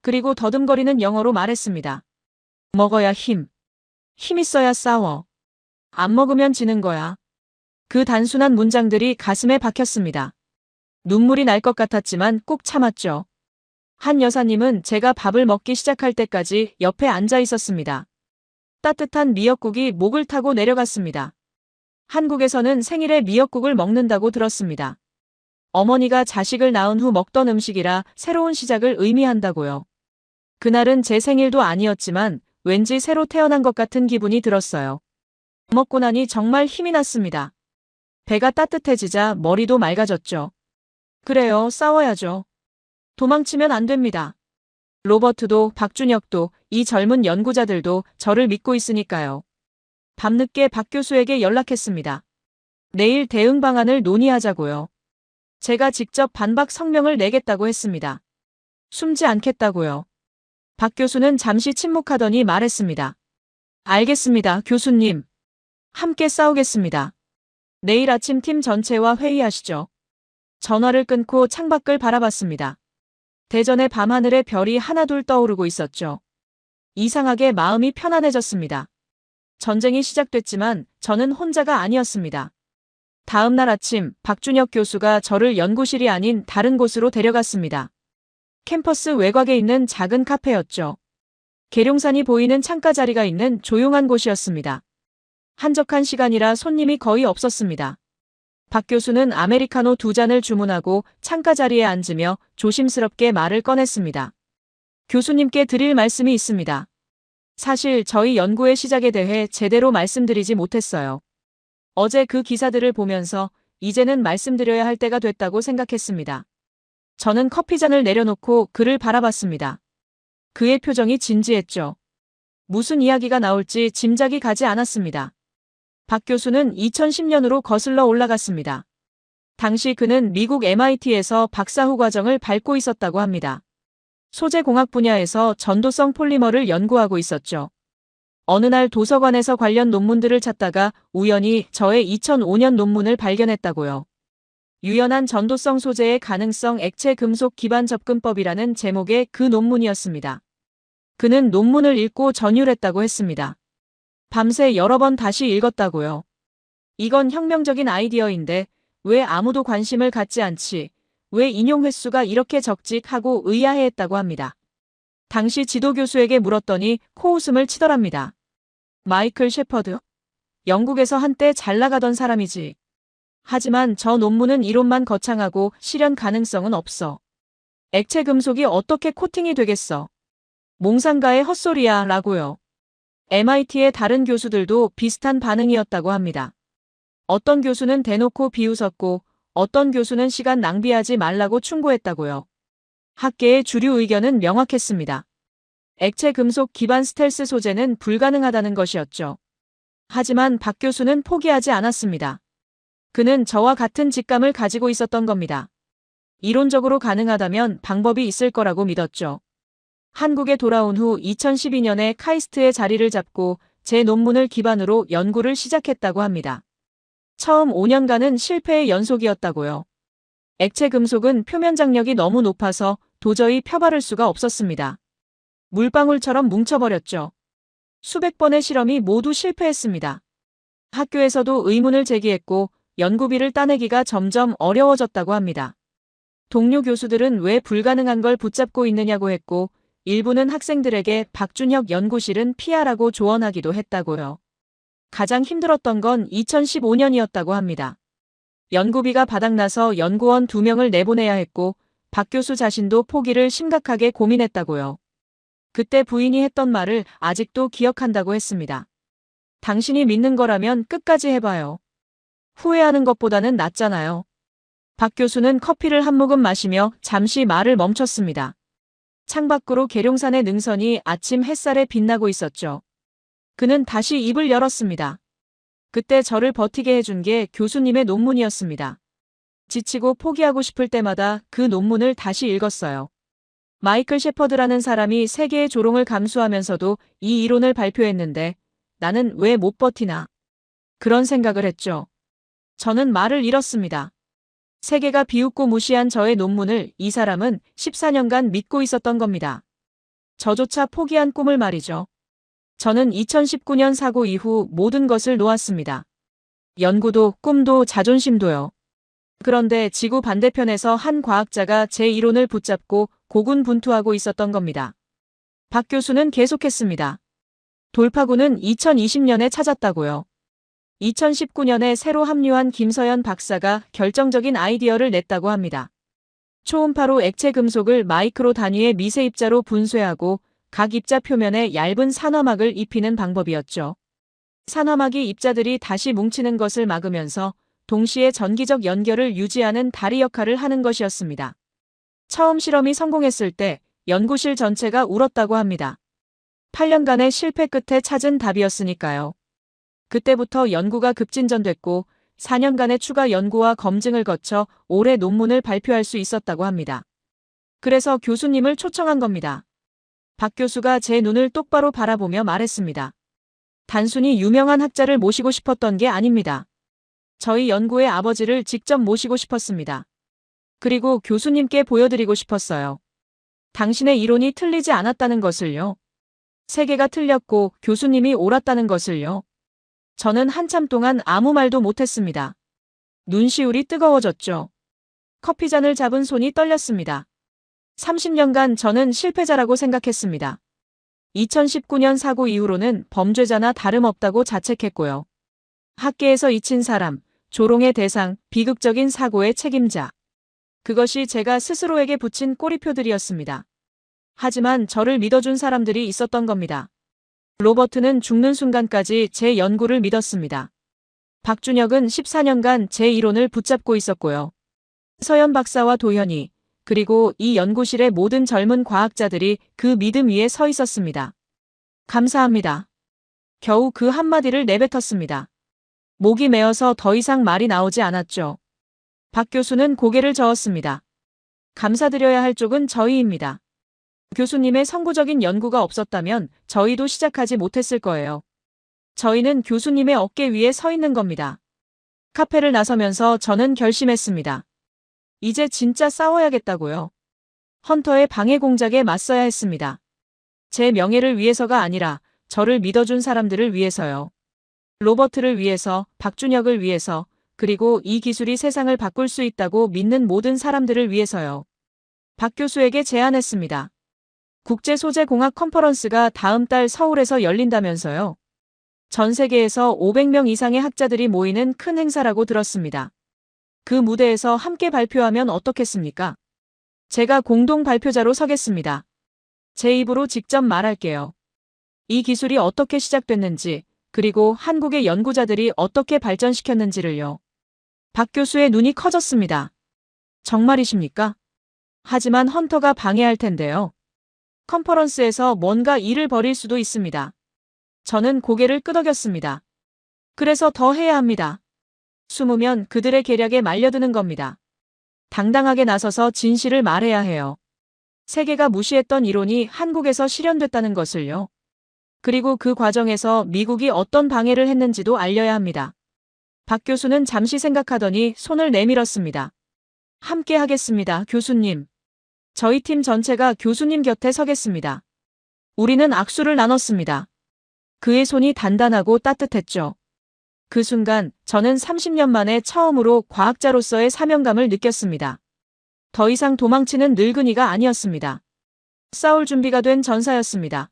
그리고 더듬거리는 영어로 말했습니다. 먹어야 힘. 힘 있어야 싸워. 안 먹으면 지는 거야. 그 단순한 문장들이 가슴에 박혔습니다. 눈물이 날 것 같았지만 꾹 참았죠. 한 여사님은 제가 밥을 먹기 시작할 때까지 옆에 앉아 있었습니다. 따뜻한 미역국이 목을 타고 내려갔습니다. 한국에서는 생일에 미역국을 먹는다고 들었습니다. 어머니가 자식을 낳은 후 먹던 음식이라 새로운 시작을 의미한다고요. 그날은 제 생일도 아니었지만 왠지 새로 태어난 것 같은 기분이 들었어요. 먹고 나니 정말 힘이 났습니다. 배가 따뜻해지자 머리도 맑아졌죠. 그래요, 싸워야죠. 도망치면 안 됩니다. 로버트도 박준혁도 이 젊은 연구자들도 저를 믿고 있으니까요. 밤늦게 박 교수에게 연락했습니다. 내일 대응 방안을 논의하자고요. 제가 직접 반박 성명을 내겠다고 했습니다. 숨지 않겠다고요. 박 교수는 잠시 침묵하더니 말했습니다. 알겠습니다, 교수님. 함께 싸우겠습니다. 내일 아침 팀 전체와 회의하시죠. 전화를 끊고 창밖을 바라봤습니다. 대전의 밤하늘에 별이 하나둘 떠오르고 있었죠. 이상하게 마음이 편안해졌습니다. 전쟁이 시작됐지만 저는 혼자가 아니었습니다. 다음 날 아침 박준혁 교수가 저를 연구실이 아닌 다른 곳으로 데려갔습니다. 캠퍼스 외곽에 있는 작은 카페였죠. 계룡산이 보이는 창가 자리가 있는 조용한 곳이었습니다. 한적한 시간이라 손님이 거의 없었습니다. 박 교수는 아메리카노 2잔을 주문하고 창가 자리에 앉으며 조심스럽게 말을 꺼냈습니다. 교수님께 드릴 말씀이 있습니다. 사실 저희 연구의 시작에 대해 제대로 말씀드리지 못했어요. 어제 그 기사들을 보면서 이제는 말씀드려야 할 때가 됐다고 생각했습니다. 저는 커피잔을 내려놓고 그를 바라봤습니다. 그의 표정이 진지했죠. 무슨 이야기가 나올지 짐작이 가지 않았습니다. 박 교수는 2010년으로 거슬러 올라갔습니다. 당시 그는 미국 MIT에서 박사후 과정을 밟고 있었다고 합니다. 소재공학 분야에서 전도성 폴리머를 연구하고 있었죠. 어느 날 도서관에서 관련 논문들을 찾다가 우연히 저의 2005년 논문을 발견했다고요. 유연한 전도성 소재의 가능성 액체 금속 기반 접근법이라는 제목의 그 논문이었습니다. 그는 논문을 읽고 전율했다고 했습니다. 밤새 여러 번 다시 읽었다고요. 이건 혁명적인 아이디어인데 왜 아무도 관심을 갖지 않지? 왜 인용 횟수가 이렇게 적지? 하고 의아해했다고 합니다. 당시 지도교수에게 물었더니 코웃음을 치더랍니다. 마이클 셰퍼드? 영국에서 한때 잘 나가던 사람이지. 하지만 저 논문은 이론만 거창하고 실현 가능성은 없어. 액체 금속이 어떻게 코팅이 되겠어? 몽상가의 헛소리야 라고요. MIT의 다른 교수들도 비슷한 반응이었다고 합니다. 어떤 교수는 대놓고 비웃었고 어떤 교수는 시간 낭비하지 말라고 충고했다고요. 학계의 주류 의견은 명확했습니다. 액체 금속 기반 스텔스 소재는 불가능하다는 것이었죠. 하지만 박 교수는 포기하지 않았습니다. 그는 저와 같은 직감을 가지고 있었던 겁니다. 이론적으로 가능하다면 방법이 있을 거라고 믿었죠. 한국에 돌아온 후 2012년에 카이스트의 자리를 잡고 제 논문을 기반으로 연구를 시작했다고 합니다. 처음 5년간은 실패의 연속이었다고요. 액체 금속은 표면 장력이 너무 높아서 도저히 펴바를 수가 없었습니다. 물방울처럼 뭉쳐버렸죠. 수백 번의 실험이 모두 실패했습니다. 학교에서도 의문을 제기했고 연구비를 따내기가 점점 어려워졌다고 합니다. 동료 교수들은 왜 불가능한 걸 붙잡고 있느냐고 했고 일부는 학생들에게 박준혁 연구실은 피하라고 조언하기도 했다고요. 가장 힘들었던 건 2015년이었다고 합니다. 연구비가 바닥나서 연구원 2명을 내보내야 했고 박 교수 자신도 포기를 심각하게 고민했다고요. 그때 부인이 했던 말을 아직도 기억한다고 했습니다. 당신이 믿는 거라면 끝까지 해봐요. 후회하는 것보다는 낫잖아요. 박 교수는 커피를 한 모금 마시며 잠시 말을 멈췄습니다. 창밖으로 계룡산의 능선이 아침 햇살에 빛나고 있었죠. 그는 다시 입을 열었습니다. 그때 저를 버티게 해준 게 교수님의 논문이었습니다. 지치고 포기하고 싶을 때마다 그 논문을 다시 읽었어요. 마이클 셰퍼드라는 사람이 세계의 조롱을 감수하면서도 이 이론을 발표했는데 나는 왜 못 버티나? 그런 생각을 했죠. 저는 말을 잃었습니다. 세계가 비웃고 무시한 저의 논문을 이 사람은 14년간 믿고 있었던 겁니다. 저조차 포기한 꿈을 말이죠. 저는 2019년 사고 이후 모든 것을 놓았습니다. 연구도 꿈도 자존심도요. 그런데 지구 반대편에서 한 과학자가 제 이론을 붙잡고 고군분투하고 있었던 겁니다. 박 교수는 계속했습니다. 돌파구는 2020년에 찾았다고요. 2019년에 새로 합류한 김서연 박사가 결정적인 아이디어를 냈다고 합니다. 초음파로 액체 금속을 마이크로 단위의 미세 입자로 분쇄하고 각 입자 표면에 얇은 산화막을 입히는 방법이었죠. 산화막이 입자들이 다시 뭉치는 것을 막으면서 동시에 전기적 연결을 유지하는 다리 역할을 하는 것이었습니다. 처음 실험이 성공했을 때 연구실 전체가 울었다고 합니다. 8년간의 실패 끝에 찾은 답이었으니까요. 그때부터 연구가 급진전됐고 4년간의 추가 연구와 검증을 거쳐 올해 논문을 발표할 수 있었다고 합니다. 그래서 교수님을 초청한 겁니다. 박 교수가 제 눈을 똑바로 바라보며 말했습니다. 단순히 유명한 학자를 모시고 싶었던 게 아닙니다. 저희 연구의 아버지를 직접 모시고 싶었습니다. 그리고 교수님께 보여드리고 싶었어요. 당신의 이론이 틀리지 않았다는 것을요. 세계가 틀렸고 교수님이 옳았다는 것을요. 저는 한참 동안 아무 말도 못했습니다. 눈시울이 뜨거워졌죠. 커피잔을 잡은 손이 떨렸습니다. 30년간 저는 실패자라고 생각했습니다. 2019년 사고 이후로는 범죄자나 다름없다고 자책했고요. 학계에서 잊힌 사람, 조롱의 대상, 비극적인 사고의 책임자. 그것이 제가 스스로에게 붙인 꼬리표들이었습니다. 하지만 저를 믿어준 사람들이 있었던 겁니다. 로버트는 죽는 순간까지 제 연구를 믿었습니다. 박준혁은 14년간 제 이론을 붙잡고 있었고요. 서현 박사와 도현이, 그리고 이 연구실의 모든 젊은 과학자들이 그 믿음 위에 서 있었습니다. 감사합니다. 겨우 그 한마디를 내뱉었습니다. 목이 메어서 더 이상 말이 나오지 않았죠. 박 교수는 고개를 저었습니다. 감사드려야 할 쪽은 저희입니다. 교수님의 선구적인 연구가 없었다면 저희도 시작하지 못했을 거예요. 저희는 교수님의 어깨 위에 서 있는 겁니다. 카페를 나서면서 저는 결심했습니다. 이제 진짜 싸워야겠다고요. 헌터의 방해 공작에 맞서야 했습니다. 제 명예를 위해서가 아니라 저를 믿어준 사람들을 위해서요. 로버트를 위해서, 박준혁을 위해서, 그리고 이 기술이 세상을 바꿀 수 있다고 믿는 모든 사람들을 위해서요. 박 교수에게 제안했습니다. 국제소재공학 컨퍼런스가 다음 달 서울에서 열린다면서요. 전 세계에서 500명 이상의 학자들이 모이는 큰 행사라고 들었습니다. 그 무대에서 함께 발표하면 어떻겠습니까? 제가 공동 발표자로 서겠습니다. 제 입으로 직접 말할게요. 이 기술이 어떻게 시작됐는지, 그리고 한국의 연구자들이 어떻게 발전시켰는지를요. 박 교수의 눈이 커졌습니다. 정말이십니까? 하지만 헌터가 방해할 텐데요. 컨퍼런스에서 뭔가 일을 벌일 수도 있습니다. 저는 고개를 끄덕였습니다. 그래서 더 해야 합니다. 숨으면 그들의 계략에 말려드는 겁니다. 당당하게 나서서 진실을 말해야 해요. 세계가 무시했던 이론이 한국에서 실현됐다는 것을요. 그리고 그 과정에서 미국이 어떤 방해를 했는지도 알려야 합니다. 박 교수는 잠시 생각하더니 손을 내밀었습니다. 함께 하겠습니다, 교수님. 저희 팀 전체가 교수님 곁에 서겠습니다. 우리는 악수를 나눴습니다. 그의 손이 단단하고 따뜻했죠. 그 순간 저는 30년 만에 처음으로 과학자로서의 사명감을 느꼈습니다. 더 이상 도망치는 늙은이가 아니었습니다. 싸울 준비가 된 전사였습니다.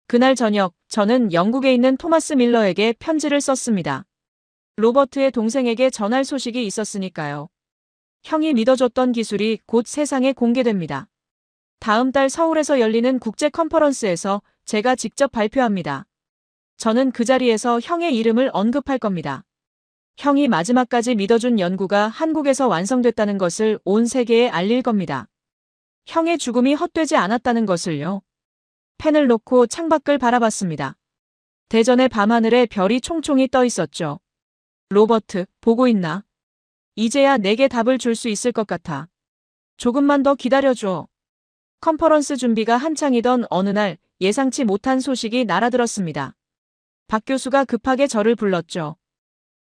그날 저녁 저는 영국에 있는 토마스 밀러에게 편지를 썼습니다. 로버트의 동생에게 전할 소식이 있었으니까요. 형이 믿어줬던 기술이 곧 세상에 공개됩니다. 다음 달 서울에서 열리는 국제 컨퍼런스에서 제가 직접 발표합니다. 저는 그 자리에서 형의 이름을 언급할 겁니다. 형이 마지막까지 믿어준 연구가 한국에서 완성됐다는 것을 온 세계에 알릴 겁니다. 형의 죽음이 헛되지 않았다는 것을요. 펜을 놓고 창밖을 바라봤습니다. 대전의 밤하늘에 별이 총총히 떠 있었죠. 로버트, 보고 있나? 이제야 내게 답을 줄 수 있을 것 같아. 조금만 더 기다려줘. 컨퍼런스 준비가 한창이던 어느 날 예상치 못한 소식이 날아들었습니다. 박 교수가 급하게 저를 불렀죠.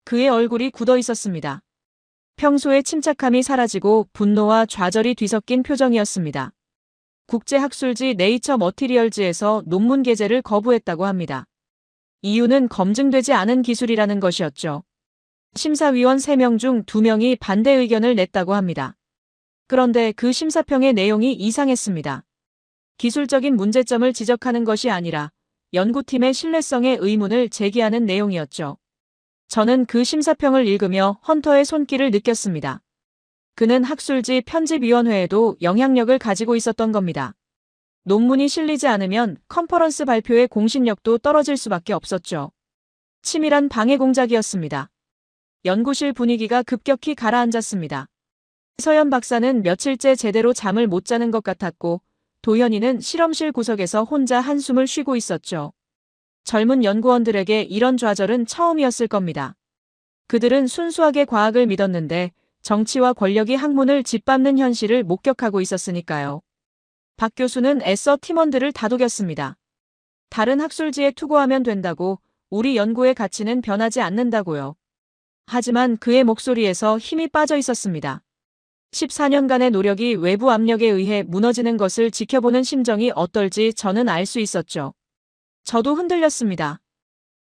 그의 얼굴이 굳어 있었습니다. 평소의 침착함이 사라지고 분노와 좌절이 뒤섞인 표정이었습니다. 국제학술지 네이처 머티리얼즈에서 논문 게재를 거부했다고 합니다. 이유는 검증되지 않은 기술이라는 것이었죠. 심사위원 3명 중 2명이 반대 의견을 냈다고 합니다. 그런데 그 심사평의 내용이 이상했습니다. 기술적인 문제점을 지적하는 것이 아니라 연구팀의 신뢰성에 의문을 제기하는 내용이었죠. 저는 그 심사평을 읽으며 헌터의 손길을 느꼈습니다. 그는 학술지 편집위원회에도 영향력을 가지고 있었던 겁니다. 논문이 실리지 않으면 컨퍼런스 발표의 공신력도 떨어질 수밖에 없었죠. 치밀한 방해 공작이었습니다. 연구실 분위기가 급격히 가라앉았습니다. 서현 박사는 며칠째 제대로 잠을 못 자는 것 같았고 도현이는 실험실 구석에서 혼자 한숨을 쉬고 있었죠. 젊은 연구원들에게 이런 좌절은 처음이었을 겁니다. 그들은 순수하게 과학을 믿었는데 정치와 권력이 학문을 짓밟는 현실을 목격하고 있었으니까요. 박 교수는 애써 팀원들을 다독였습니다. 다른 학술지에 투고하면 된다고, 우리 연구의 가치는 변하지 않는다고요. 하지만 그의 목소리에서 힘이 빠져 있었습니다. 14년간의 노력이 외부 압력에 의해 무너지는 것을 지켜보는 심정이 어떨지 저는 알 수 있었죠. 저도 흔들렸습니다.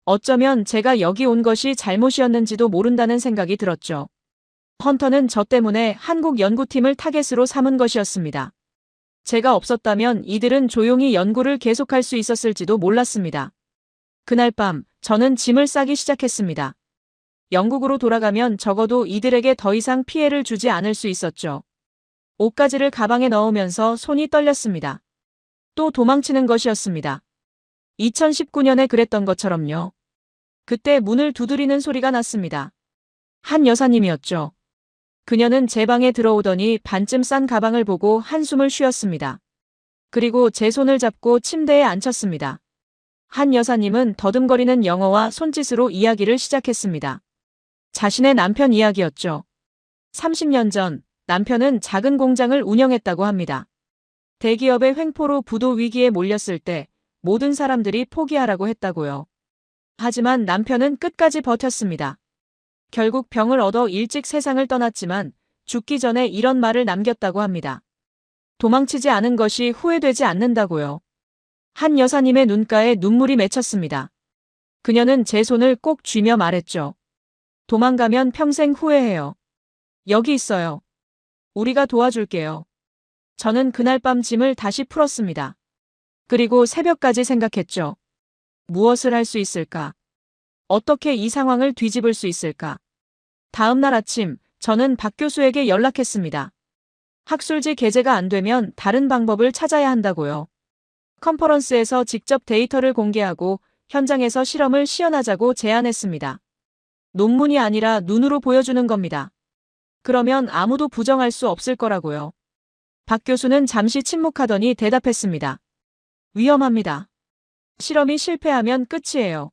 어쩌면 제가 여기 온 것이 잘못이었는지도 모른다는 생각이 들었죠. 헌터는 저 때문에 한국 연구팀을 타겟으로 삼은 것이었습니다. 제가 없었다면 이들은 조용히 연구를 계속할 수 있었을지도 몰랐습니다. 그날 밤 저는 짐을 싸기 시작했습니다. 영국으로 돌아가면 적어도 이들에게 더 이상 피해를 주지 않을 수 있었죠. 옷가지를 가방에 넣으면서 손이 떨렸습니다. 또 도망치는 것이었습니다. 2019년에 그랬던 것처럼요. 그때 문을 두드리는 소리가 났습니다. 한 여사님이었죠. 그녀는 제 방에 들어오더니 반쯤 싼 가방을 보고 한숨을 쉬었습니다. 그리고 제 손을 잡고 침대에 앉혔습니다. 한 여사님은 더듬거리는 영어와 손짓으로 이야기를 시작했습니다. 자신의 남편 이야기였죠. 30년 전 남편은 작은 공장을 운영했다고 합니다. 대기업의 횡포로 부도 위기에 몰렸을 때 모든 사람들이 포기하라고 했다고요. 하지만 남편은 끝까지 버텼습니다. 결국 병을 얻어 일찍 세상을 떠났지만 죽기 전에 이런 말을 남겼다고 합니다. 도망치지 않은 것이 후회되지 않는다고요. 한 여사님의 눈가에 눈물이 맺혔습니다. 그녀는 제 손을 꼭 쥐며 말했죠. 도망가면 평생 후회해요. 여기 있어요. 우리가 도와줄게요. 저는 그날 밤 짐을 다시 풀었습니다. 그리고 새벽까지 생각했죠. 무엇을 할 수 있을까? 어떻게 이 상황을 뒤집을 수 있을까? 다음 날 아침, 저는 박 교수에게 연락했습니다. 학술지 게재가 안 되면 다른 방법을 찾아야 한다고요. 컨퍼런스에서 직접 데이터를 공개하고 현장에서 실험을 시연하자고 제안했습니다. 논문이 아니라 눈으로 보여주는 겁니다. 그러면 아무도 부정할 수 없을 거라고요. 박 교수는 잠시 침묵하더니 대답했습니다. 위험합니다. 실험이 실패하면 끝이에요.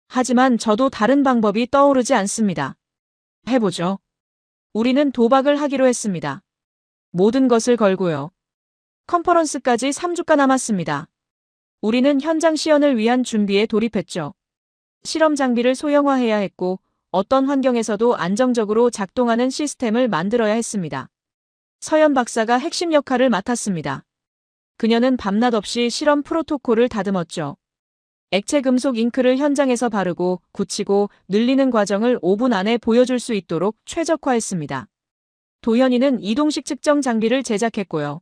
하지만 저도 다른 방법이 떠오르지 않습니다. 해보죠. 우리는 도박을 하기로 했습니다. 모든 것을 걸고요. 컨퍼런스까지 3주가 남았습니다. 우리는 현장 시연을 위한 준비에 돌입했죠. 실험 장비를 소형화해야 했고 어떤 환경에서도 안정적으로 작동하는 시스템을 만들어야 했습니다. 서연 박사가 핵심 역할을 맡았습니다. 그녀는 밤낮 없이 실험 프로토콜을 다듬었죠. 액체 금속 잉크를 현장에서 바르고 굳히고 늘리는 과정을 5분 안에 보여줄 수 있도록 최적화했습니다. 도현이는 이동식 측정 장비를 제작했고요.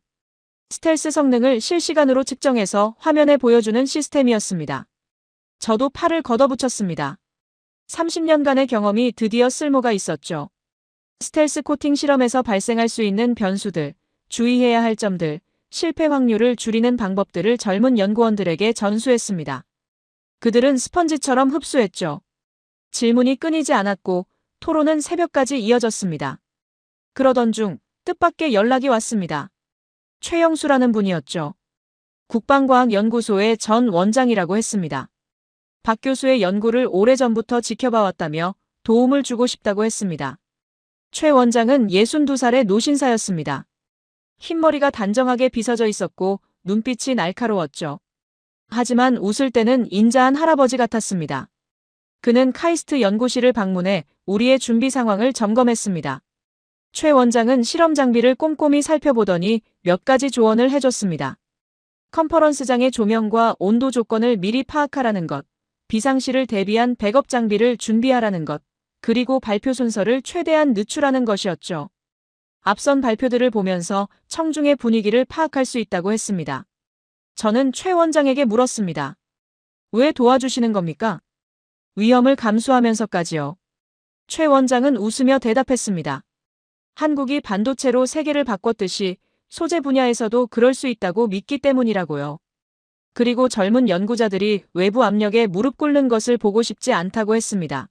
스텔스 성능을 실시간으로 측정해서 화면에 보여주는 시스템이었습니다. 저도 팔을 걷어붙였습니다. 30년간의 경험이 드디어 쓸모가 있었죠. 스텔스 코팅 실험에서 발생할 수 있는 변수들, 주의해야 할 점들, 실패 확률을 줄이는 방법들을 젊은 연구원들에게 전수했습니다. 그들은 스펀지처럼 흡수했죠. 질문이 끊이지 않았고 토론은 새벽까지 이어졌습니다. 그러던 중 뜻밖의 연락이 왔습니다. 최영수라는 분이었죠. 국방과학연구소의 전 원장이라고 했습니다. 박 교수의 연구를 오래전부터 지켜봐왔다며 도움을 주고 싶다고 했습니다. 최 원장은 62살의 노신사였습니다. 흰머리가 단정하게 빗어져 있었고 눈빛이 날카로웠죠. 하지만 웃을 때는 인자한 할아버지 같았습니다. 그는 카이스트 연구실을 방문해 우리의 준비 상황을 점검했습니다. 최 원장은 실험 장비를 꼼꼼히 살펴보더니 몇 가지 조언을 해줬습니다. 컨퍼런스장의 조명과 온도 조건을 미리 파악하라는 것, 비상시를 대비한 백업 장비를 준비하라는 것, 그리고 발표 순서를 최대한 늦추라는 것이었죠. 앞선 발표들을 보면서 청중의 분위기를 파악할 수 있다고 했습니다. 저는 최 원장에게 물었습니다. 왜 도와주시는 겁니까? 위험을 감수하면서까지요. 최 원장은 웃으며 대답했습니다. 한국이 반도체로 세계를 바꿨듯이 소재 분야에서도 그럴 수 있다고 믿기 때문이라고요. 그리고 젊은 연구자들이 외부 압력에 무릎 꿇는 것을 보고 싶지 않다고 했습니다.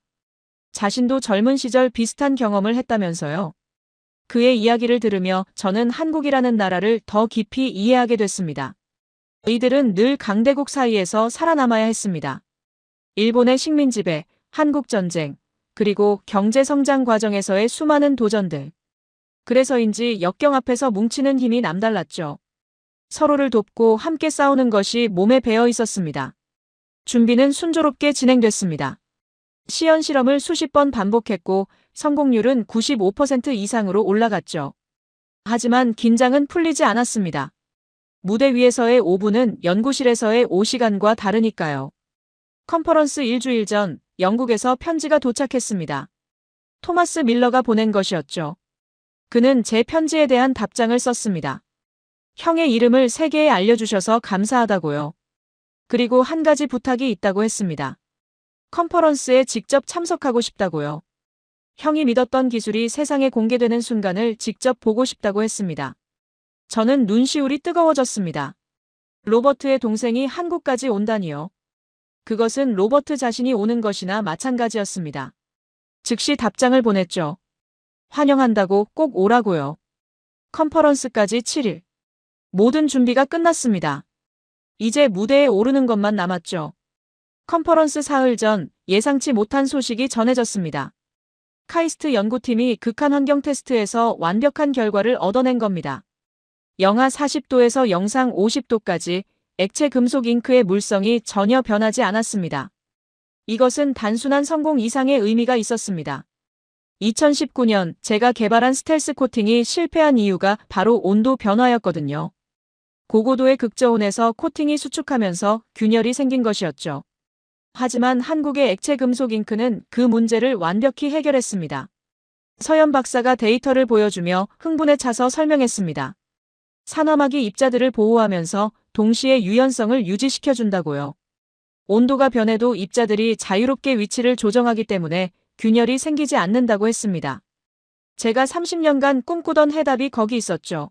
자신도 젊은 시절 비슷한 경험을 했다면서요. 그의 이야기를 들으며 저는 한국이라는 나라를 더 깊이 이해하게 됐습니다. 이들은 늘 강대국 사이에서 살아남아야 했습니다. 일본의 식민 지배, 한국 전쟁, 그리고 경제 성장 과정에서의 수많은 도전들. 그래서인지 역경 앞에서 뭉치는 힘이 남달랐죠. 서로를 돕고 함께 싸우는 것이 몸에 배어 있었습니다. 준비는 순조롭게 진행됐습니다. 시연 실험을 수십 번 반복했고 성공률은 95% 이상으로 올라갔죠. 하지만 긴장은 풀리지 않았습니다. 무대 위에서의 5분은 연구실에서의 5시간과 다르니까요. 컨퍼런스 일주일 전 영국에서 편지가 도착했습니다. 토마스 밀러가 보낸 것이었죠. 그는 제 편지에 대한 답장을 썼습니다. 형의 이름을 세계에 알려주셔서 감사하다고요. 그리고 한 가지 부탁이 있다고 했습니다. 컨퍼런스에 직접 참석하고 싶다고요. 형이 믿었던 기술이 세상에 공개되는 순간을 직접 보고 싶다고 했습니다. 저는 눈시울이 뜨거워졌습니다. 로버트의 동생이 한국까지 온다니요. 그것은 로버트 자신이 오는 것이나 마찬가지였습니다. 즉시 답장을 보냈죠. 환영한다고 꼭 오라고요. 컨퍼런스까지 7일. 모든 준비가 끝났습니다. 이제 무대에 오르는 것만 남았죠. 컨퍼런스 사흘 전 예상치 못한 소식이 전해졌습니다. 카이스트 연구팀이 극한 환경 테스트에서 완벽한 결과를 얻어낸 겁니다. 영하 40도에서 영상 50도까지 액체 금속 잉크의 물성이 전혀 변하지 않았습니다. 이것은 단순한 성공 이상의 의미가 있었습니다. 2019년 제가 개발한 스텔스 코팅이 실패한 이유가 바로 온도 변화였거든요. 고고도의 극저온에서 코팅이 수축하면서 균열이 생긴 것이었죠. 하지만 한국의 액체 금속 잉크는 그 문제를 완벽히 해결했습니다. 서현 박사가 데이터를 보여주며 흥분에 차서 설명했습니다. 산화막이 입자들을 보호하면서 동시에 유연성을 유지시켜준다고요. 온도가 변해도 입자들이 자유롭게 위치를 조정하기 때문에 균열이 생기지 않는다고 했습니다. 제가 30년간 꿈꾸던 해답이 거기 있었죠.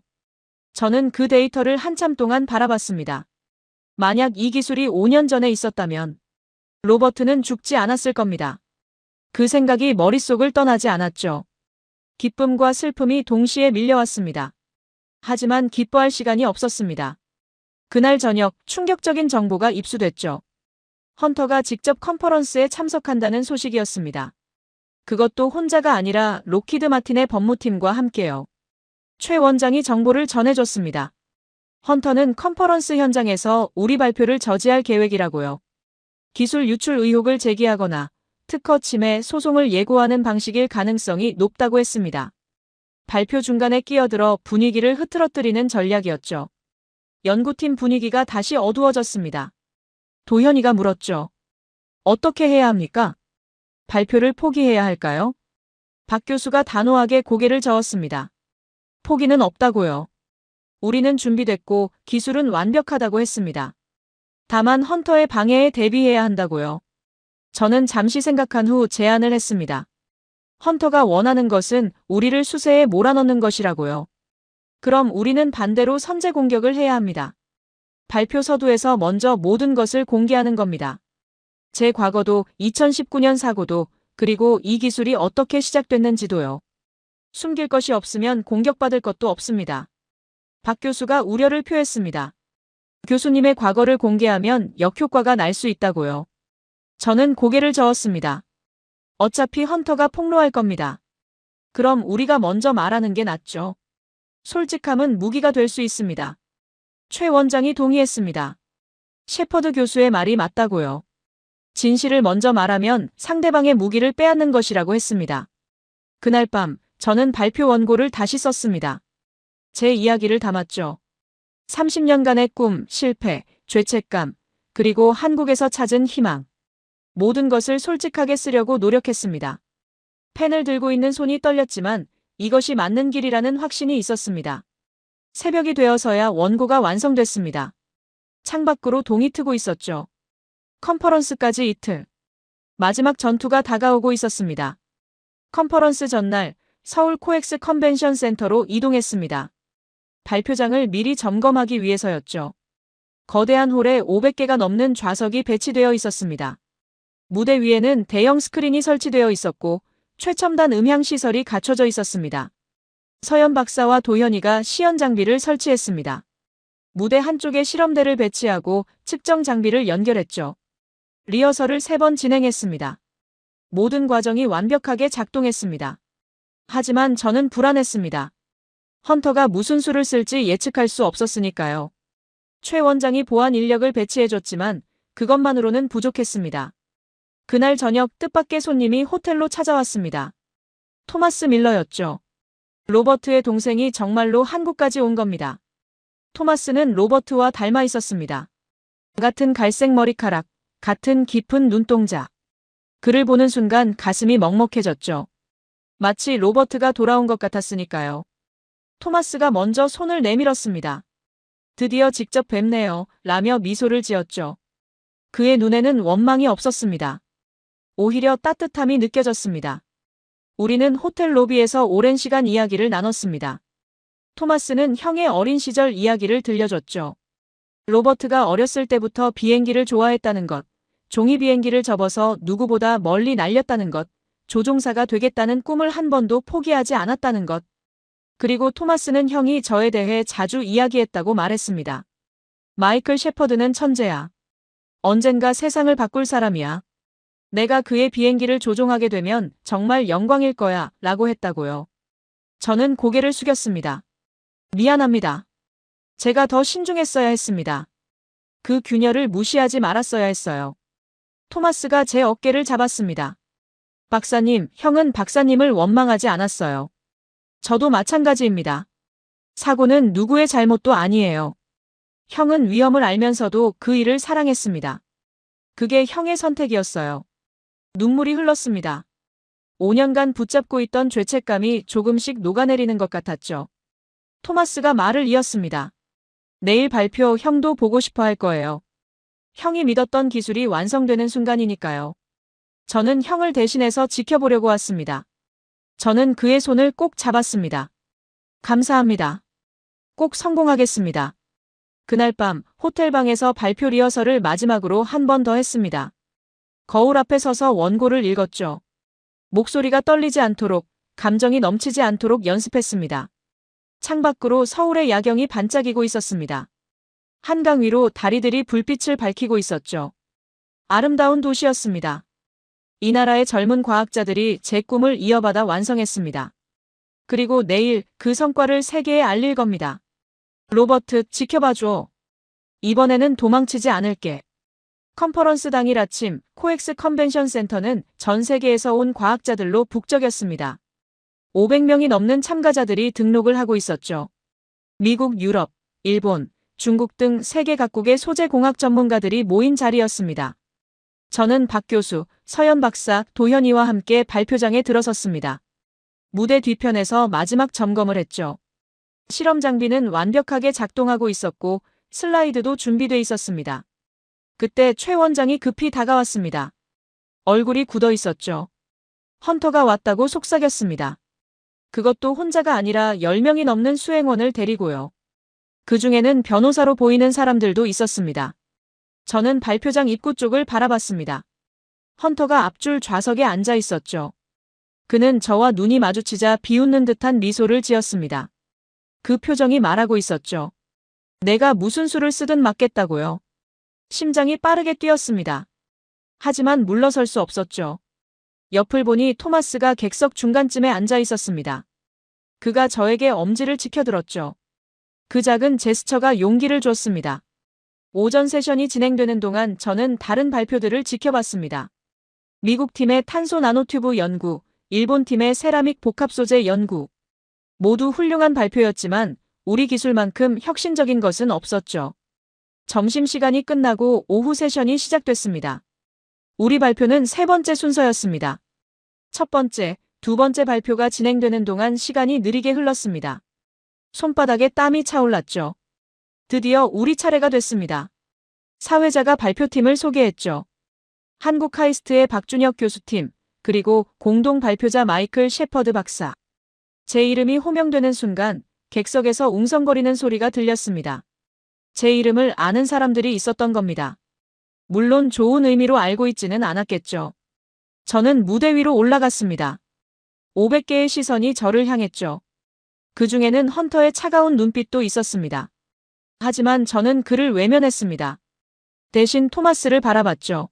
저는 그 데이터를 한참 동안 바라봤습니다. 만약 이 기술이 5년 전에 있었다면 로버트는 죽지 않았을 겁니다. 그 생각이 머릿속을 떠나지 않았죠. 기쁨과 슬픔이 동시에 밀려왔습니다. 하지만 기뻐할 시간이 없었습니다. 그날 저녁 충격적인 정보가 입수됐죠. 헌터가 직접 컨퍼런스에 참석한다는 소식이었습니다. 그것도 혼자가 아니라 록히드 마틴의 법무팀과 함께요. 최 원장이 정보를 전해줬습니다. 헌터는 컨퍼런스 현장에서 우리 발표를 저지할 계획이라고요. 기술 유출 의혹을 제기하거나 특허 침해 소송을 예고하는 방식일 가능성이 높다고 했습니다. 발표 중간에 끼어들어 분위기를 흐트러뜨리는 전략이었죠. 연구팀 분위기가 다시 어두워졌습니다. 도현이가 물었죠. 어떻게 해야 합니까? 발표를 포기해야 할까요? 박 교수가 단호하게 고개를 저었습니다. 포기는 없다고요. 우리는 준비됐고 기술은 완벽하다고 했습니다. 다만 헌터의 방해에 대비해야 한다고요. 저는 잠시 생각한 후 제안을 했습니다. 헌터가 원하는 것은 우리를 수세에 몰아넣는 것이라고요. 그럼 우리는 반대로 선제 공격을 해야 합니다. 발표 서두에서 먼저 모든 것을 공개하는 겁니다. 제 과거도 2019년 사고도 그리고 이 기술이 어떻게 시작됐는지도요. 숨길 것이 없으면 공격받을 것도 없습니다. 박 교수가 우려를 표했습니다. 교수님의 과거를 공개하면 역효과가 날 수 있다고요. 저는 고개를 저었습니다. 어차피 헌터가 폭로할 겁니다. 그럼 우리가 먼저 말하는 게 낫죠. 솔직함은 무기가 될 수 있습니다. 최 원장이 동의했습니다. 셰퍼드 교수의 말이 맞다고요. 진실을 먼저 말하면 상대방의 무기를 빼앗는 것이라고 했습니다. 그날 밤 저는 발표 원고를 다시 썼습니다. 제 이야기를 담았죠. 30년간의 꿈, 실패, 죄책감, 그리고 한국에서 찾은 희망. 모든 것을 솔직하게 쓰려고 노력했습니다. 펜을 들고 있는 손이 떨렸지만 이것이 맞는 길이라는 확신이 있었습니다. 새벽이 되어서야 원고가 완성됐습니다. 창밖으로 동이 트고 있었죠. 컨퍼런스까지 이틀. 마지막 전투가 다가오고 있었습니다. 컨퍼런스 전날 서울 코엑스 컨벤션 센터로 이동했습니다. 발표장을 미리 점검하기 위해서였죠. 거대한 홀에 500개가 넘는 좌석이 배치되어 있었습니다. 무대 위에는 대형 스크린이 설치되어 있었고 최첨단 음향 시설이 갖춰져 있었습니다. 서현 박사와 도현이가 시연 장비를 설치했습니다. 무대 한쪽에 실험대를 배치하고 측정 장비를 연결했죠. 리허설을 3번 진행했습니다. 모든 과정이 완벽하게 작동했습니다. 하지만 저는 불안했습니다. 헌터가 무슨 수를 쓸지 예측할 수 없었으니까요. 최 원장이 보안 인력을 배치해줬지만 그것만으로는 부족했습니다. 그날 저녁 뜻밖의 손님이 호텔로 찾아왔습니다. 토마스 밀러였죠. 로버트의 동생이 정말로 한국까지 온 겁니다. 토마스는 로버트와 닮아 있었습니다. 같은 갈색 머리카락, 같은 깊은 눈동자. 그를 보는 순간 가슴이 먹먹해졌죠. 마치 로버트가 돌아온 것 같았으니까요. 토마스가 먼저 손을 내밀었습니다. 드디어 직접 뵙네요, 라며 미소를 지었죠. 그의 눈에는 원망이 없었습니다. 오히려 따뜻함이 느껴졌습니다. 우리는 호텔 로비에서 오랜 시간 이야기를 나눴습니다. 토마스는 형의 어린 시절 이야기를 들려줬죠. 로버트가 어렸을 때부터 비행기를 좋아했다는 것, 종이 비행기를 접어서 누구보다 멀리 날렸다는 것, 조종사가 되겠다는 꿈을 한 번도 포기하지 않았다는 것. 그리고 토마스는 형이 저에 대해 자주 이야기했다고 말했습니다. 마이클 셰퍼드는 천재야. 언젠가 세상을 바꿀 사람이야. 내가 그의 비행기를 조종하게 되면 정말 영광일 거야, 라고 했다고요. 저는 고개를 숙였습니다. 미안합니다. 제가 더 신중했어야 했습니다. 그 균열을 무시하지 말았어야 했어요. 토마스가 제 어깨를 잡았습니다. 박사님, 형은 박사님을 원망하지 않았어요. 저도 마찬가지입니다. 사고는 누구의 잘못도 아니에요. 형은 위험을 알면서도 그 일을 사랑했습니다. 그게 형의 선택이었어요. 눈물이 흘렀습니다. 5년간 붙잡고 있던 죄책감이 조금씩 녹아내리는 것 같았죠. 토마스가 말을 이었습니다. 내일 발표 형도 보고 싶어 할 거예요. 형이 믿었던 기술이 완성되는 순간이니까요. 저는 형을 대신해서 지켜보려고 왔습니다. 저는 그의 손을 꼭 잡았습니다. 감사합니다. 꼭 성공하겠습니다. 그날 밤 호텔 방에서 발표 리허설을 마지막으로 한 번 더 했습니다. 거울 앞에 서서 원고를 읽었죠. 목소리가 떨리지 않도록, 감정이 넘치지 않도록 연습했습니다. 창밖으로 서울의 야경이 반짝이고 있었습니다. 한강 위로 다리들이 불빛을 밝히고 있었죠. 아름다운 도시였습니다. 이 나라의 젊은 과학자들이 제 꿈을 이어받아 완성했습니다. 그리고 내일 그 성과를 세계에 알릴 겁니다. 로버트, 지켜봐줘. 이번에는 도망치지 않을게. 컨퍼런스 당일 아침 코엑스 컨벤션 센터는 전 세계에서 온 과학자들로 북적였습니다. 500명이 넘는 참가자들이 등록을 하고 있었죠. 미국, 유럽, 일본, 중국 등 세계 각국의 소재공학 전문가들이 모인 자리였습니다. 저는 박 교수, 서연 박사, 도현이와 함께 발표장에 들어섰습니다. 무대 뒤편에서 마지막 점검을 했죠. 실험 장비는 완벽하게 작동하고 있었고 슬라이드도 준비돼 있었습니다. 그때 최 원장이 급히 다가왔습니다. 얼굴이 굳어 있었죠. 헌터가 왔다고 속삭였습니다. 그것도 혼자가 아니라 10명이 넘는 수행원을 데리고요. 그 중에는 변호사로 보이는 사람들도 있었습니다. 저는 발표장 입구 쪽을 바라봤습니다. 헌터가 앞줄 좌석에 앉아 있었죠. 그는 저와 눈이 마주치자 비웃는 듯한 미소를 지었습니다. 그 표정이 말하고 있었죠. 내가 무슨 수를 쓰든 맞겠다고요. 심장이 빠르게 뛰었습니다. 하지만 물러설 수 없었죠. 옆을 보니 토마스가 객석 중간쯤에 앉아 있었습니다. 그가 저에게 엄지를 지켜들었죠. 그 작은 제스처가 용기를 줬습니다. 오전 세션이 진행되는 동안 저는 다른 발표들을 지켜봤습니다. 미국 팀의 탄소 나노튜브 연구, 일본 팀의 세라믹 복합 소재 연구. 모두 훌륭한 발표였지만 우리 기술만큼 혁신적인 것은 없었죠. 점심시간이 끝나고 오후 세션이 시작됐습니다. 우리 발표는 세 번째 순서였습니다. 첫 번째, 두 번째 발표가 진행되는 동안 시간이 느리게 흘렀습니다. 손바닥에 땀이 차올랐죠. 드디어 우리 차례가 됐습니다. 사회자가 발표팀을 소개했죠. 한국 카이스트의 박준혁 교수팀, 그리고 공동 발표자 마이클 셰퍼드 박사. 제 이름이 호명되는 순간 객석에서 웅성거리는 소리가 들렸습니다. 제 이름을 아는 사람들이 있었던 겁니다. 물론 좋은 의미로 알고 있지는 않았겠죠. 저는 무대 위로 올라갔습니다. 500개의 시선이 저를 향했죠. 그 중에는 헌터의 차가운 눈빛도 있었습니다. 하지만 저는 그를 외면했습니다. 대신 토마스를 바라봤죠.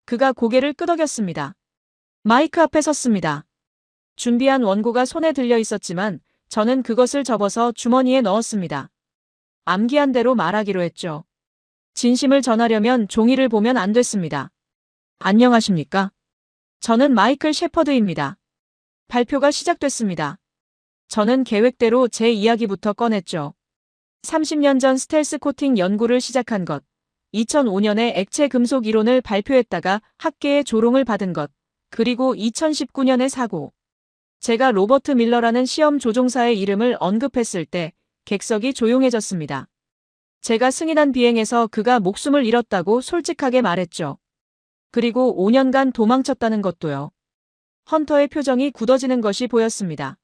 그가 고개를 끄덕였습니다. 마이크 앞에 섰습니다. 준비한 원고가 손에 들려 있었지만 저는 그것을 접어서 주머니에 넣었습니다. 암기한 대로 말하기로 했죠. 진심을 전하려면 종이를 보면 안 됐습니다. 안녕하십니까? 저는 마이클 셰퍼드입니다. 발표가 시작됐습니다. 저는 계획대로 제 이야기부터 꺼냈죠. 30년 전 스텔스 코팅 연구를 시작한 것, 2005년에 액체 금속 이론을 발표했다가 학계의 조롱을 받은 것, 그리고 2019년의 사고. 제가 로버트 밀러라는 시험 조종사의 이름을 언급했을 때 객석이 조용해졌습니다. 제가 승인한 비행에서 그가 목숨을 잃었다고 솔직하게 말했죠. 그리고 5년간 도망쳤다는 것도요. 헌터의 표정이 굳어지는 것이 보였습니다.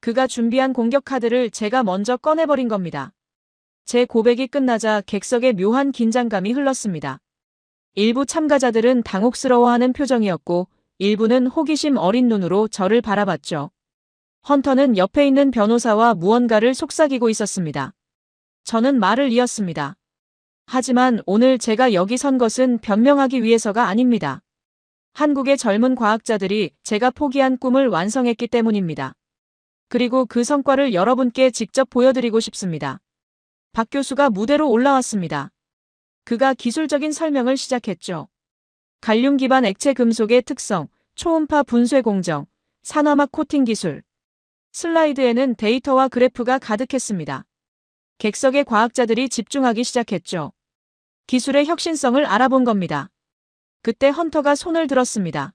그가 준비한 공격 카드를 제가 먼저 꺼내버린 겁니다. 제 고백이 끝나자 객석에 묘한 긴장감이 흘렀습니다. 일부 참가자들은 당혹스러워하는 표정이었고 일부는 호기심 어린 눈으로 저를 바라봤죠. 헌터는 옆에 있는 변호사와 무언가를 속삭이고 있었습니다. 저는 말을 이었습니다. 하지만 오늘 제가 여기 선 것은 변명하기 위해서가 아닙니다. 한국의 젊은 과학자들이 제가 포기한 꿈을 완성했기 때문입니다. 그리고 그 성과를 여러분께 직접 보여드리고 싶습니다. 박 교수가 무대로 올라왔습니다. 그가 기술적인 설명을 시작했죠. 갈륨 기반 액체 금속의 특성, 초음파 분쇄 공정, 산화막 코팅 기술. 슬라이드에는 데이터와 그래프가 가득했습니다. 객석의 과학자들이 집중하기 시작했죠. 기술의 혁신성을 알아본 겁니다. 그때 헌터가 손을 들었습니다.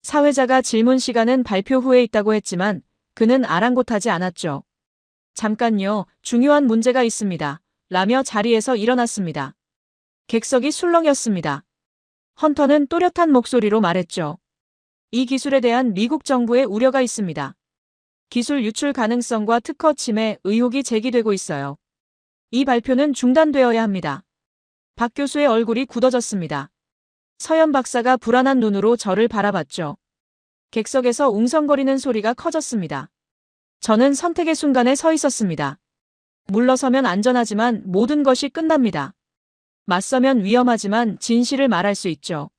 사회자가 질문 시간은 발표 후에 있다고 했지만 그는 아랑곳하지 않았죠. 잠깐요, 중요한 문제가 있습니다. 라며 자리에서 일어났습니다. 객석이 술렁였습니다. 헌터는 또렷한 목소리로 말했죠. 이 기술에 대한 미국 정부의 우려가 있습니다. 기술 유출 가능성과 특허 침해 의혹이 제기되고 있어요. 이 발표는 중단되어야 합니다. 박 교수의 얼굴이 굳어졌습니다. 서현 박사가 불안한 눈으로 저를 바라봤죠. 객석에서 웅성거리는 소리가 커졌습니다. 저는 선택의 순간에 서 있었습니다. 물러서면 안전하지만 모든 것이 끝납니다. 맞서면 위험하지만 진실을 말할 수 있죠.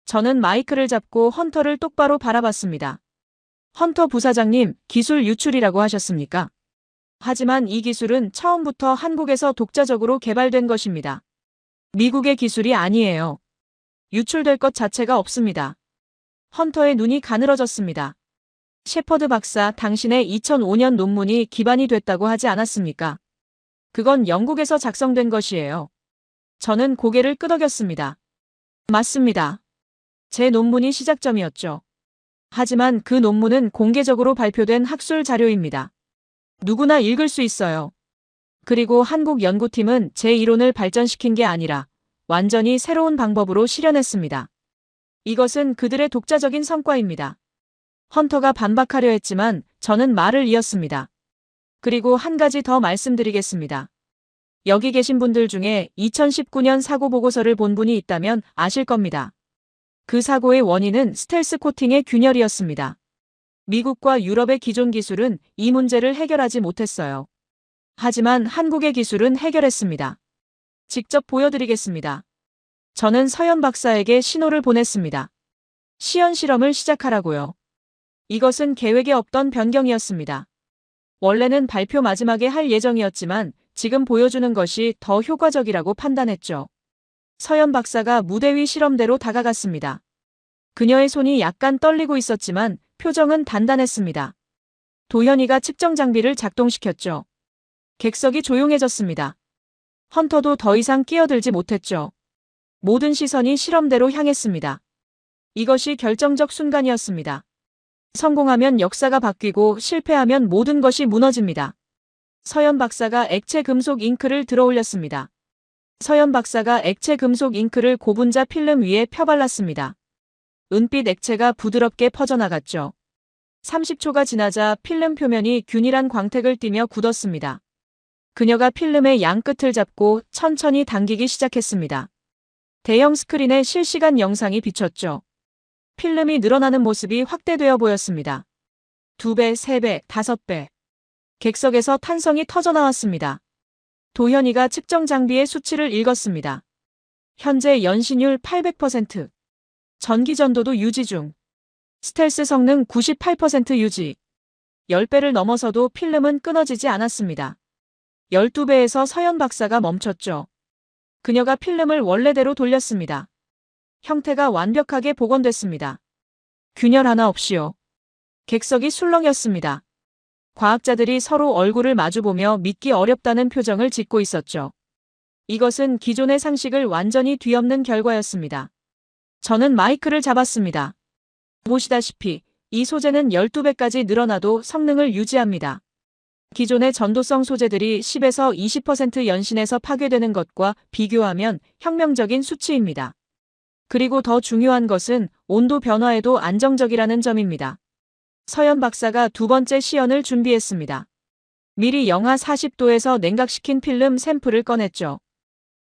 저는 마이크를 잡고 헌터를 똑바로 바라봤습니다. 헌터 부사장님, 기술 유출이라고 하셨습니까? 하지만 이 기술은 처음부터 한국에서 독자적으로 개발된 것입니다. 미국의 기술이 아니에요. 유출될 것 자체가 없습니다. 헌터의 눈이 가늘어졌습니다. 셰퍼드 박사, 당신의 2005년 논문이 기반이 됐다고 하지 않았습니까? 그건 영국에서 작성된 것이에요. 저는 고개를 끄덕였습니다. 맞습니다. 제 논문이 시작점이었죠. 하지만 그 논문은 공개적으로 발표된 학술 자료입니다. 누구나 읽을 수 있어요. 그리고 한국 연구팀은 제 이론을 발전시킨 게 아니라 완전히 새로운 방법으로 실현했습니다. 이것은 그들의 독자적인 성과입니다. 헌터가 반박하려 했지만 저는 말을 이었습니다. 그리고 한 가지 더 말씀드리겠습니다. 여기 계신 분들 중에 2019년 사고 보고서를 본 분이 있다면 아실 겁니다. 그 사고의 원인은 스텔스 코팅의 균열이었습니다. 미국과 유럽의 기존 기술은 이 문제를 해결하지 못했어요. 하지만 한국의 기술은 해결했습니다. 직접 보여드리겠습니다. 저는 서현 박사에게 신호를 보냈습니다. 시연 실험을 시작하라고요. 이것은 계획에 없던 변경이었습니다. 원래는 발표 마지막에 할 예정이었지만 지금 보여주는 것이 더 효과적이라고 판단했죠. 서현 박사가 무대 위 실험대로 다가갔습니다. 그녀의 손이 약간 떨리고 있었지만 표정은 단단했습니다. 도현이가 측정 장비를 작동시켰죠. 객석이 조용해졌습니다. 헌터도 더 이상 끼어들지 못했죠. 모든 시선이 실험대로 향했습니다. 이것이 결정적 순간이었습니다. 성공하면 역사가 바뀌고 실패하면 모든 것이 무너집니다. 서현 박사가 액체 금속 잉크를 들어올렸습니다. 서현 박사가 액체 금속 잉크를 고분자 필름 위에 펴발랐습니다. 은빛 액체가 부드럽게 퍼져나갔죠. 30초가 지나자 필름 표면이 균일한 광택을 띠며 굳었습니다. 그녀가 필름의 양끝을 잡고 천천히 당기기 시작했습니다. 대형 스크린에 실시간 영상이 비쳤죠. 필름이 늘어나는 모습이 확대되어 보였습니다. 2배, 3배, 5배. 객석에서 탄성이 터져나왔습니다. 도현이가 측정 장비의 수치를 읽었습니다. 현재 연신율 800%. 전기 전도도 유지 중. 스텔스 성능 98% 유지. 10배를 넘어서도 필름은 끊어지지 않았습니다. 12배에서 서현 박사가 멈췄죠. 그녀가 필름을 원래대로 돌렸습니다. 형태가 완벽하게 복원됐습니다. 균열 하나 없이요. 객석이 술렁였습니다. 과학자들이 서로 얼굴을 마주보며 믿기 어렵다는 표정을 짓고 있었죠. 이것은 기존의 상식을 완전히 뒤엎는 결과였습니다. 저는 마이크를 잡았습니다. 보시다시피 이 소재는 12배까지 늘어나도 성능을 유지합니다. 기존의 전도성 소재들이 10에서 20% 연신해서 파괴되는 것과 비교하면 혁명적인 수치입니다. 그리고 더 중요한 것은 온도 변화에도 안정적이라는 점입니다. 서연 박사가 두 번째 시연을 준비했습니다. 미리 영하 40도에서 냉각시킨 필름 샘플을 꺼냈죠.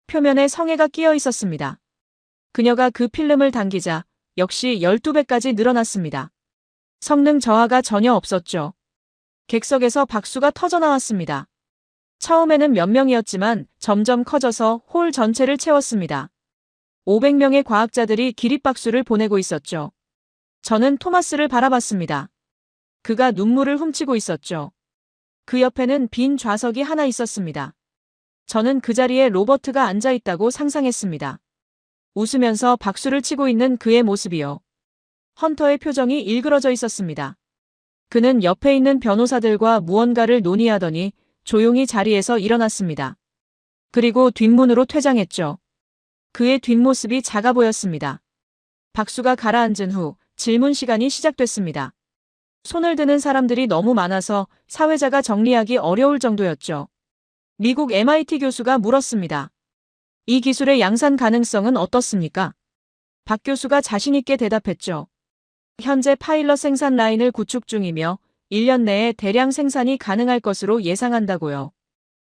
표면에 성에가 끼어 있었습니다. 그녀가 그 필름을 당기자 역시 12배까지 늘어났습니다. 성능 저하가 전혀 없었죠. 객석에서 박수가 터져나왔습니다. 처음에는 몇 명이었지만 점점 커져서 홀 전체를 채웠습니다. 500명의 과학자들이 기립박수를 보내고 있었죠. 저는 토마스를 바라봤습니다. 그가 눈물을 훔치고 있었죠. 그 옆에는 빈 좌석이 하나 있었습니다. 저는 그 자리에 로버트가 앉아 있다고 상상했습니다. 웃으면서 박수를 치고 있는 그의 모습이요. 헌터의 표정이 일그러져 있었습니다. 그는 옆에 있는 변호사들과 무언가를 논의하더니 조용히 자리에서 일어났습니다. 그리고 뒷문으로 퇴장했죠. 그의 뒷모습이 작아 보였습니다. 박수가 가라앉은 후 질문 시간이 시작됐습니다. 손을 드는 사람들이 너무 많아서 사회자가 정리하기 어려울 정도였죠. 미국 MIT 교수가 물었습니다. 이 기술의 양산 가능성은 어떻습니까? 박 교수가 자신있게 대답했죠. 현재 파일럿 생산 라인을 구축 중이며 1년 내에 대량 생산이 가능할 것으로 예상한다고요.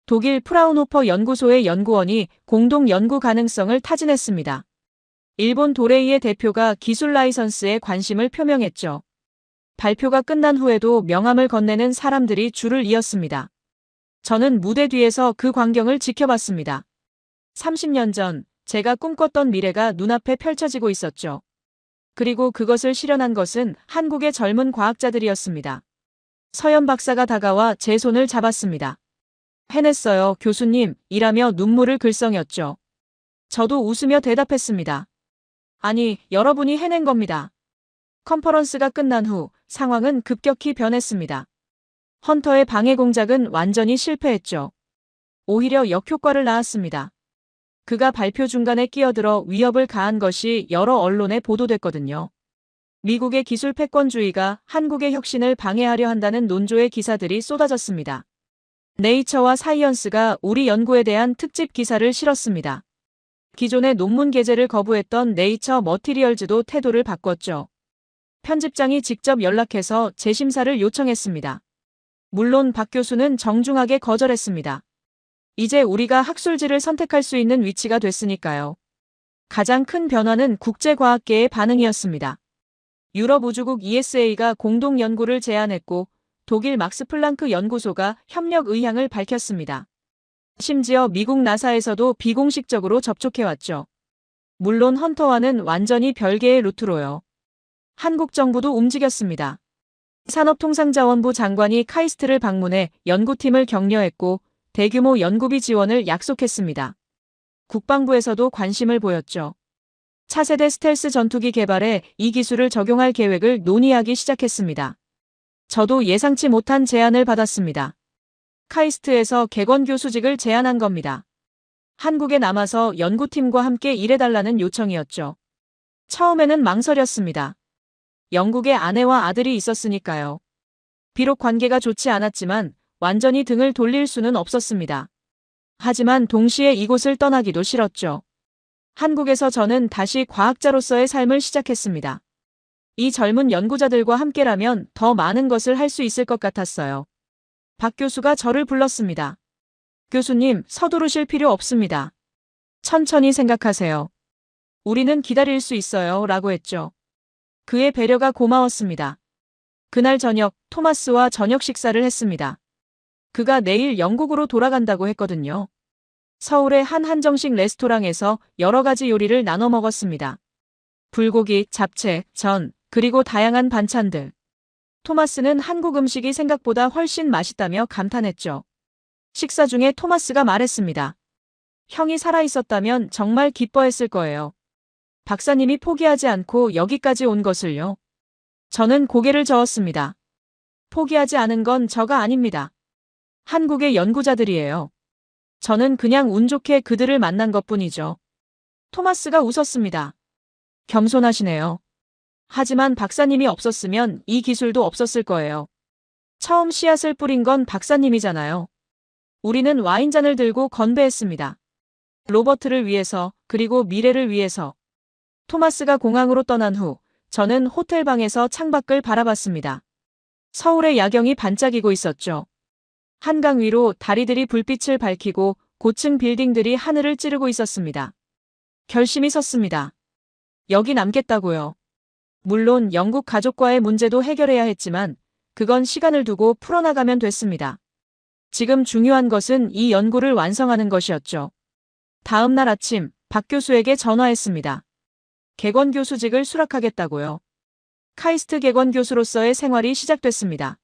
독일 프라운호퍼 연구소의 연구원이 공동 연구 가능성을 타진했습니다. 일본 도레이의 대표가 기술 라이선스에 관심을 표명했죠. 발표가 끝난 후에도 명함을 건네는 사람들이 줄을 이었습니다. 저는 무대 뒤에서 그 광경을 지켜봤습니다. 30년 전 제가 꿈꿨던 미래가 눈앞에 펼쳐지고 있었죠. 그리고 그것을 실현한 것은 한국의 젊은 과학자들이었습니다. 서연 박사가 다가와 제 손을 잡았습니다. 해냈어요, 교수님, 이라며 눈물을 글썽였죠. 저도 웃으며 대답했습니다. 아니, 여러분이 해낸 겁니다. 컨퍼런스가 끝난 후 상황은 급격히 변했습니다. 헌터의 방해 공작은 완전히 실패했죠. 오히려 역효과를 낳았습니다. 그가 발표 중간에 끼어들어 위협을 가한 것이 여러 언론에 보도됐거든요. 미국의 기술 패권주의가 한국의 혁신을 방해하려 한다는 논조의 기사들이 쏟아졌습니다. 네이처와 사이언스가 우리 연구에 대한 특집 기사를 실었습니다. 기존의 논문 게재를 거부했던 네이처 머티리얼즈도 태도를 바꿨죠. 편집장이 직접 연락해서 재심사를 요청했습니다. 물론 박 교수는 정중하게 거절했습니다. 이제 우리가 학술지를 선택할 수 있는 위치가 됐으니까요. 가장 큰 변화는 국제과학계의 반응이었습니다. 유럽 우주국 ESA가 공동 연구를 제안했고 독일 막스 플랑크 연구소가 협력 의향을 밝혔습니다. 심지어 미국 나사에서도 비공식적으로 접촉해왔죠. 물론 헌터와는 완전히 별개의 루트로요. 한국 정부도 움직였습니다. 산업통상자원부 장관이 카이스트를 방문해 연구팀을 격려했고 대규모 연구비 지원을 약속했습니다. 국방부에서도 관심을 보였죠. 차세대 스텔스 전투기 개발에 이 기술을 적용할 계획을 논의하기 시작했습니다. 저도 예상치 못한 제안을 받았습니다. 카이스트에서 객원 교수직을 제안한 겁니다. 한국에 남아서 연구팀과 함께 일해달라는 요청이었죠. 처음에는 망설였습니다. 영국에 아내와 아들이 있었으니까요. 비록 관계가 좋지 않았지만 완전히 등을 돌릴 수는 없었습니다. 하지만 동시에 이곳을 떠나기도 싫었죠. 한국에서 저는 다시 과학자로서의 삶을 시작했습니다. 이 젊은 연구자들과 함께라면 더 많은 것을 할 수 있을 것 같았어요. 박 교수가 저를 불렀습니다. 교수님, 서두르실 필요 없습니다. 천천히 생각하세요. 우리는 기다릴 수 있어요. 라고 했죠. 그의 배려가 고마웠습니다. 그날 저녁 토마스와 저녁 식사를 했습니다. 그가 내일 영국으로 돌아간다고 했거든요. 서울의 한 한정식 레스토랑에서 여러 가지 요리를 나눠 먹었습니다. 불고기, 잡채, 전, 그리고 다양한 반찬들. 토마스는 한국 음식이 생각보다 훨씬 맛있다며 감탄했죠. 식사 중에 토마스가 말했습니다. 형이 살아있었다면 정말 기뻐했을 거예요. 박사님이 포기하지 않고 여기까지 온 것을요. 저는 고개를 저었습니다. 포기하지 않은 건 저가 아닙니다. 한국의 연구자들이에요. 저는 그냥 운 좋게 그들을 만난 것뿐이죠. 토마스가 웃었습니다. 겸손하시네요. 하지만 박사님이 없었으면 이 기술도 없었을 거예요. 처음 씨앗을 뿌린 건 박사님이잖아요. 우리는 와인잔을 들고 건배했습니다. 로버트를 위해서, 그리고 미래를 위해서. 토마스가 공항으로 떠난 후 저는 호텔방에서 창밖을 바라봤습니다. 서울의 야경이 반짝이고 있었죠. 한강 위로 다리들이 불빛을 밝히고 고층 빌딩들이 하늘을 찌르고 있었습니다. 결심이 섰습니다. 여기 남겠다고요. 물론 영국 가족과의 문제도 해결해야 했지만 그건 시간을 두고 풀어나가면 됐습니다. 지금 중요한 것은 이 연구를 완성하는 것이었죠. 다음 날 아침 박 교수에게 전화했습니다. 객원 교수직을 수락하겠다고요. 카이스트 객원 교수로서의 생활이 시작됐습니다.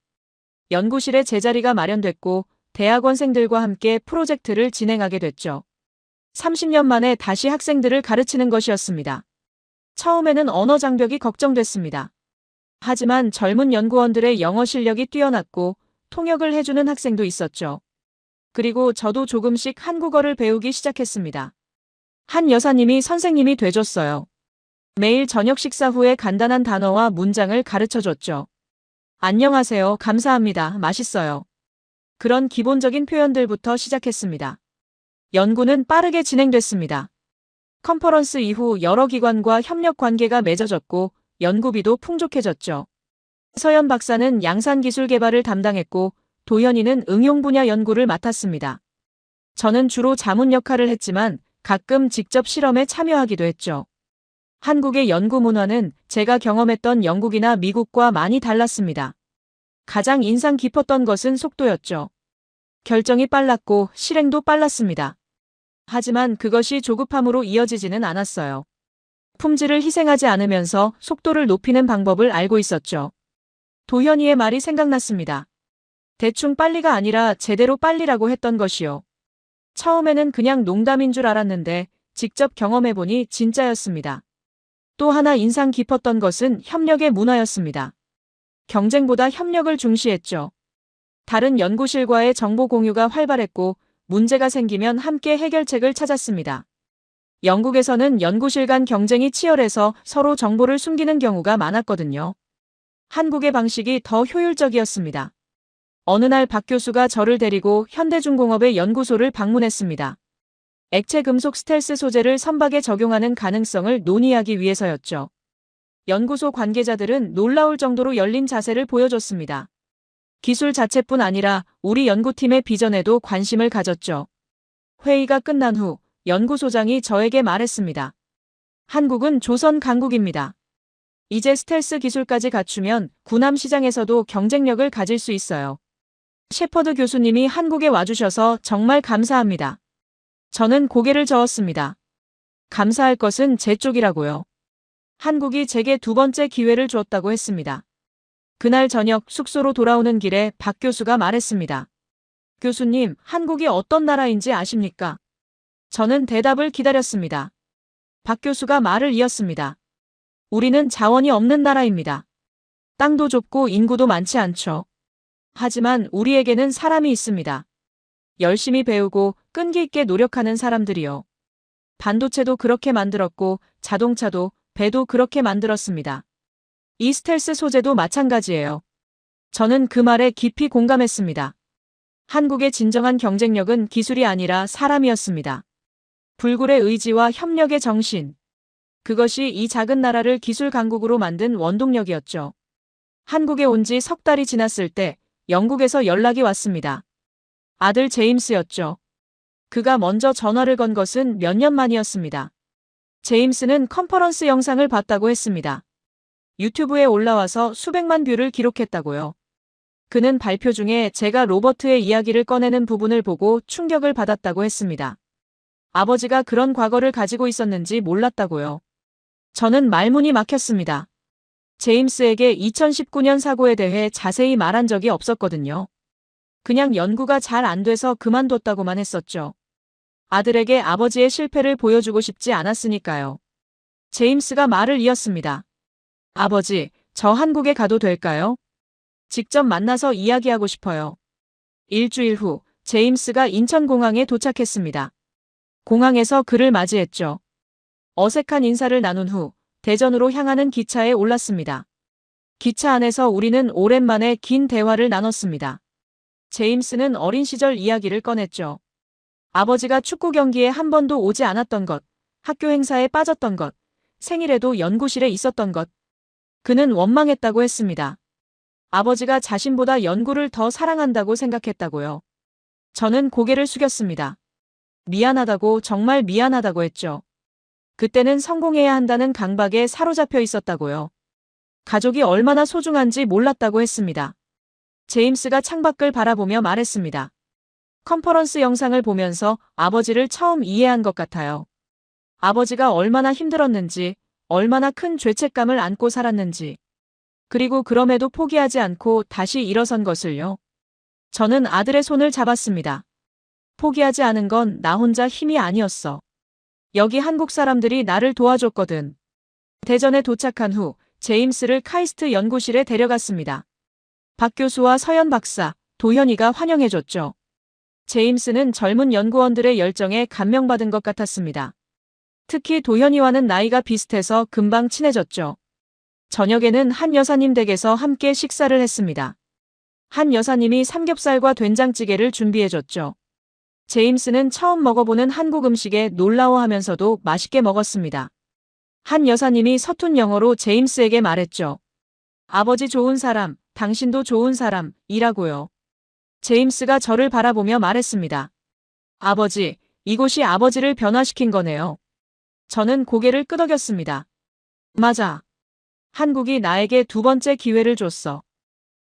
연구실에 제자리가 마련됐고 대학원생들과 함께 프로젝트를 진행하게 됐죠. 30년 만에 다시 학생들을 가르치는 것이었습니다. 처음에는 언어 장벽이 걱정됐습니다. 하지만 젊은 연구원들의 영어 실력이 뛰어났고 통역을 해주는 학생도 있었죠. 그리고 저도 조금씩 한국어를 배우기 시작했습니다. 한 여사님이 선생님이 돼줬어요. 매일 저녁 식사 후에 간단한 단어와 문장을 가르쳐줬죠. 안녕하세요, 감사합니다, 맛있어요. 그런 기본적인 표현들부터 시작했습니다. 연구는 빠르게 진행됐습니다. 컨퍼런스 이후 여러 기관과 협력 관계가 맺어졌고 연구비도 풍족해졌죠. 서연 박사는 양산 기술 개발을 담당했고 도현이는 응용 분야 연구를 맡았습니다. 저는 주로 자문 역할을 했지만 가끔 직접 실험에 참여하기도 했죠. 한국의 연구 문화는 제가 경험했던 영국이나 미국과 많이 달랐습니다. 가장 인상 깊었던 것은 속도였죠. 결정이 빨랐고 실행도 빨랐습니다. 하지만 그것이 조급함으로 이어지지는 않았어요. 품질을 희생하지 않으면서 속도를 높이는 방법을 알고 있었죠. 도현이의 말이 생각났습니다. 대충 빨리가 아니라 제대로 빨리라고 했던 것이요. 처음에는 그냥 농담인 줄 알았는데 직접 경험해보니 진짜였습니다. 또 하나 인상 깊었던 것은 협력의 문화였습니다. 경쟁보다 협력을 중시했죠. 다른 연구실과의 정보 공유가 활발했고 문제가 생기면 함께 해결책을 찾았습니다. 영국에서는 연구실 간 경쟁이 치열해서 서로 정보를 숨기는 경우가 많았거든요. 한국의 방식이 더 효율적이었습니다. 어느 날 박 교수가 저를 데리고 현대중공업의 연구소를 방문했습니다. 액체 금속 스텔스 소재를 선박에 적용하는 가능성을 논의하기 위해서였죠. 연구소 관계자들은 놀라울 정도로 열린 자세를 보여줬습니다. 기술 자체뿐 아니라 우리 연구팀의 비전에도 관심을 가졌죠. 회의가 끝난 후 연구소장이 저에게 말했습니다. 한국은 조선 강국입니다. 이제 스텔스 기술까지 갖추면 군함 시장에서도 경쟁력을 가질 수 있어요. 셰퍼드 교수님이 한국에 와주셔서 정말 감사합니다. 저는 고개를 저었습니다. 감사할 것은 제 쪽이라고요. 한국이 제게 두 번째 기회를 주었다고 했습니다. 그날 저녁 숙소로 돌아오는 길에 박 교수가 말했습니다. 교수님, 한국이 어떤 나라인지 아십니까? 저는 대답을 기다렸습니다. 박 교수가 말을 이었습니다. 우리는 자원이 없는 나라입니다. 땅도 좁고 인구도 많지 않죠. 하지만 우리에게는 사람이 있습니다. 열심히 배우고 끈기 있게 노력하는 사람들이요. 반도체도 그렇게 만들었고 자동차도 배도 그렇게 만들었습니다. 이 스텔스 소재도 마찬가지예요. 저는 그 말에 깊이 공감했습니다. 한국의 진정한 경쟁력은 기술이 아니라 사람이었습니다. 불굴의 의지와 협력의 정신. 그것이 이 작은 나라를 기술 강국으로 만든 원동력이었죠. 한국에 온 지 석 달이 지났을 때 영국에서 연락이 왔습니다. 아들 제임스였죠. 그가 먼저 전화를 건 것은 몇 년 만이었습니다. 제임스는 컨퍼런스 영상을 봤다고 했습니다. 유튜브에 올라와서 수백만 뷰를 기록했다고요. 그는 발표 중에 제가 로버트의 이야기를 꺼내는 부분을 보고 충격을 받았다고 했습니다. 아버지가 그런 과거를 가지고 있었는지 몰랐다고요. 저는 말문이 막혔습니다. 제임스에게 2019년 사고에 대해 자세히 말한 적이 없었거든요. 그냥 연구가 잘 안 돼서 그만뒀다고만 했었죠. 아들에게 아버지의 실패를 보여주고 싶지 않았으니까요. 제임스가 말을 이었습니다. 아버지, 저 한국에 가도 될까요? 직접 만나서 이야기하고 싶어요. 일주일 후, 제임스가 인천공항에 도착했습니다. 공항에서 그를 맞이했죠. 어색한 인사를 나눈 후, 대전으로 향하는 기차에 올랐습니다. 기차 안에서 우리는 오랜만에 긴 대화를 나눴습니다. 제임스는 어린 시절 이야기를 꺼냈죠. 아버지가 축구 경기에 한 번도 오지 않았던 것, 학교 행사에 빠졌던 것, 생일에도 연구실에 있었던 것. 그는 원망했다고 했습니다. 아버지가 자신보다 연구를 더 사랑한다고 생각했다고요. 저는 고개를 숙였습니다. 미안하다고, 정말 미안하다고 했죠. 그때는 성공해야 한다는 강박에 사로잡혀 있었다고요. 가족이 얼마나 소중한지 몰랐다고 했습니다. 제임스가 창밖을 바라보며 말했습니다. 컨퍼런스 영상을 보면서 아버지를 처음 이해한 것 같아요. 아버지가 얼마나 힘들었는지, 얼마나 큰 죄책감을 안고 살았는지, 그리고 그럼에도 포기하지 않고 다시 일어선 것을요. 저는 아들의 손을 잡았습니다. 포기하지 않은 건 나 혼자 힘이 아니었어. 여기 한국 사람들이 나를 도와줬거든. 대전에 도착한 후 제임스를 카이스트 연구실에 데려갔습니다. 박 교수와 서연 박사, 도현이가 환영해줬죠. 제임스는 젊은 연구원들의 열정에 감명받은 것 같았습니다. 특히 도현이와는 나이가 비슷해서 금방 친해졌죠. 저녁에는 한 여사님 댁에서 함께 식사를 했습니다. 한 여사님이 삼겹살과 된장찌개를 준비해줬죠. 제임스는 처음 먹어보는 한국 음식에 놀라워하면서도 맛있게 먹었습니다. 한 여사님이 서툰 영어로 제임스에게 말했죠. 아버지 좋은 사람, 당신도 좋은 사람이라고요. 제임스가 저를 바라보며 말했습니다. 아버지, 이곳이 아버지를 변화시킨 거네요. 저는 고개를 끄덕였습니다. 맞아. 한국이 나에게 두 번째 기회를 줬어.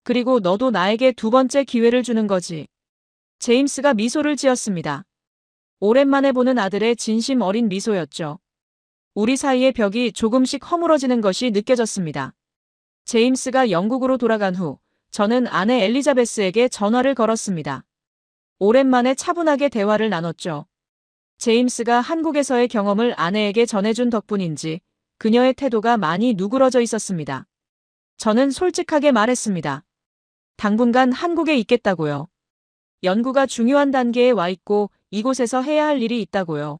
그리고 너도 나에게 두 번째 기회를 주는 거지. 제임스가 미소를 지었습니다. 오랜만에 보는 아들의 진심 어린 미소였죠. 우리 사이의 벽이 조금씩 허물어지는 것이 느껴졌습니다. 제임스가 영국으로 돌아간 후 저는 아내 엘리자베스에게 전화를 걸었습니다. 오랜만에 차분하게 대화를 나눴죠. 제임스가 한국에서의 경험을 아내에게 전해준 덕분인지 그녀의 태도가 많이 누그러져 있었습니다. 저는 솔직하게 말했습니다. 당분간 한국에 있겠다고요. 연구가 중요한 단계에 와 있고 이곳에서 해야 할 일이 있다고요.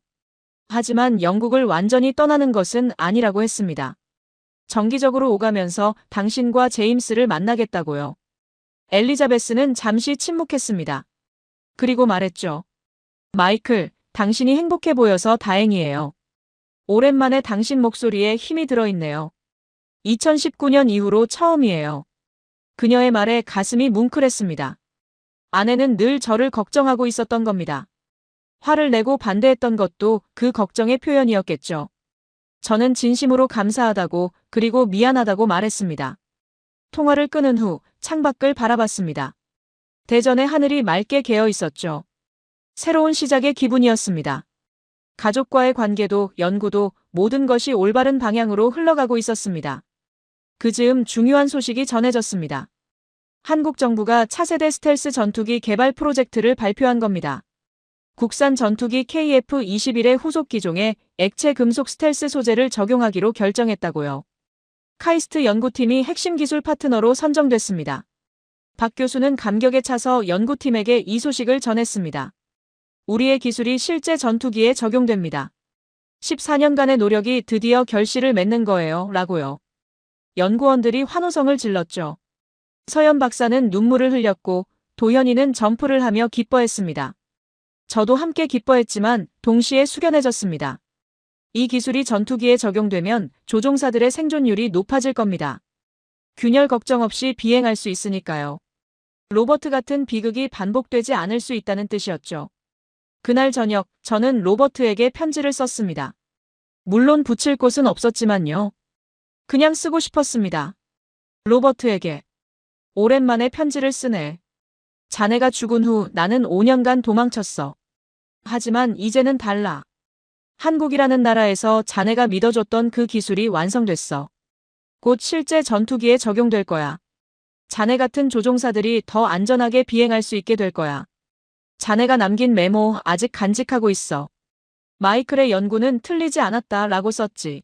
하지만 영국을 완전히 떠나는 것은 아니라고 했습니다. 정기적으로 오가면서 당신과 제임스를 만나겠다고요. 엘리자베스는 잠시 침묵했습니다. 그리고 말했죠. 마이클, 당신이 행복해 보여서 다행이에요. 오랜만에 당신 목소리에 힘이 들어있네요. 2019년 이후로 처음이에요. 그녀의 말에 가슴이 뭉클했습니다. 아내는 늘 저를 걱정하고 있었던 겁니다. 화를 내고 반대했던 것도 그 걱정의 표현이었겠죠. 저는 진심으로 감사하다고 그리고 미안하다고 말했습니다. 통화를 끊은 후 창밖을 바라봤습니다. 대전의 하늘이 맑게 개어 있었죠. 새로운 시작의 기분이었습니다. 가족과의 관계도 연구도 모든 것이 올바른 방향으로 흘러가고 있었습니다. 그 즈음 중요한 소식이 전해졌습니다. 한국 정부가 차세대 스텔스 전투기 개발 프로젝트를 발표한 겁니다. 국산 전투기 KF-21의 후속 기종에 액체 금속 스텔스 소재를 적용하기로 결정했다고요. 카이스트 연구팀이 핵심 기술 파트너로 선정됐습니다. 박 교수는 감격에 차서 연구팀에게 이 소식을 전했습니다. 우리의 기술이 실제 전투기에 적용됩니다. 14년간의 노력이 드디어 결실을 맺는 거예요. 라고요. 연구원들이 환호성을 질렀죠. 서연 박사는 눈물을 흘렸고 도현이는 점프를 하며 기뻐했습니다. 저도 함께 기뻐했지만 동시에 숙연해졌습니다. 이 기술이 전투기에 적용되면 조종사들의 생존율이 높아질 겁니다. 균열 걱정 없이 비행할 수 있으니까요. 로버트 같은 비극이 반복되지 않을 수 있다는 뜻이었죠. 그날 저녁 저는 로버트에게 편지를 썼습니다. 물론 붙일 곳은 없었지만요. 그냥 쓰고 싶었습니다. 로버트에게. 오랜만에 편지를 쓰네. 자네가 죽은 후 나는 5년간 도망쳤어. 하지만 이제는 달라. 한국이라는 나라에서 자네가 믿어줬던 그 기술이 완성됐어. 곧 실제 전투기에 적용될 거야. 자네 같은 조종사들이 더 안전하게 비행할 수 있게 될 거야. 자네가 남긴 메모 아직 간직하고 있어. 마이클의 연구는 틀리지 않았다 라고 썼지.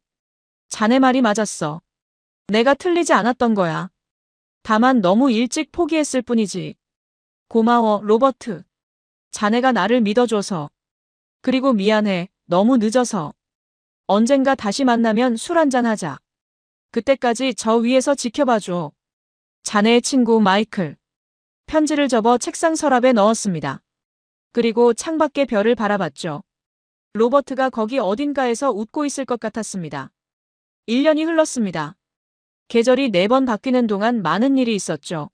자네 말이 맞았어. 내가 틀리지 않았던 거야. 다만 너무 일찍 포기했을 뿐이지. 고마워, 로버트. 자네가 나를 믿어줘서. 그리고 미안해, 너무 늦어서. 언젠가 다시 만나면 술 한잔 하자. 그때까지 저 위에서 지켜봐줘. 자네의 친구 마이클. 편지를 접어 책상 서랍에 넣었습니다. 그리고 창밖의 별을 바라봤죠. 로버트가 거기 어딘가에서 웃고 있을 것 같았습니다. 1년이 흘렀습니다. 계절이 4번 바뀌는 동안 많은 일이 있었죠.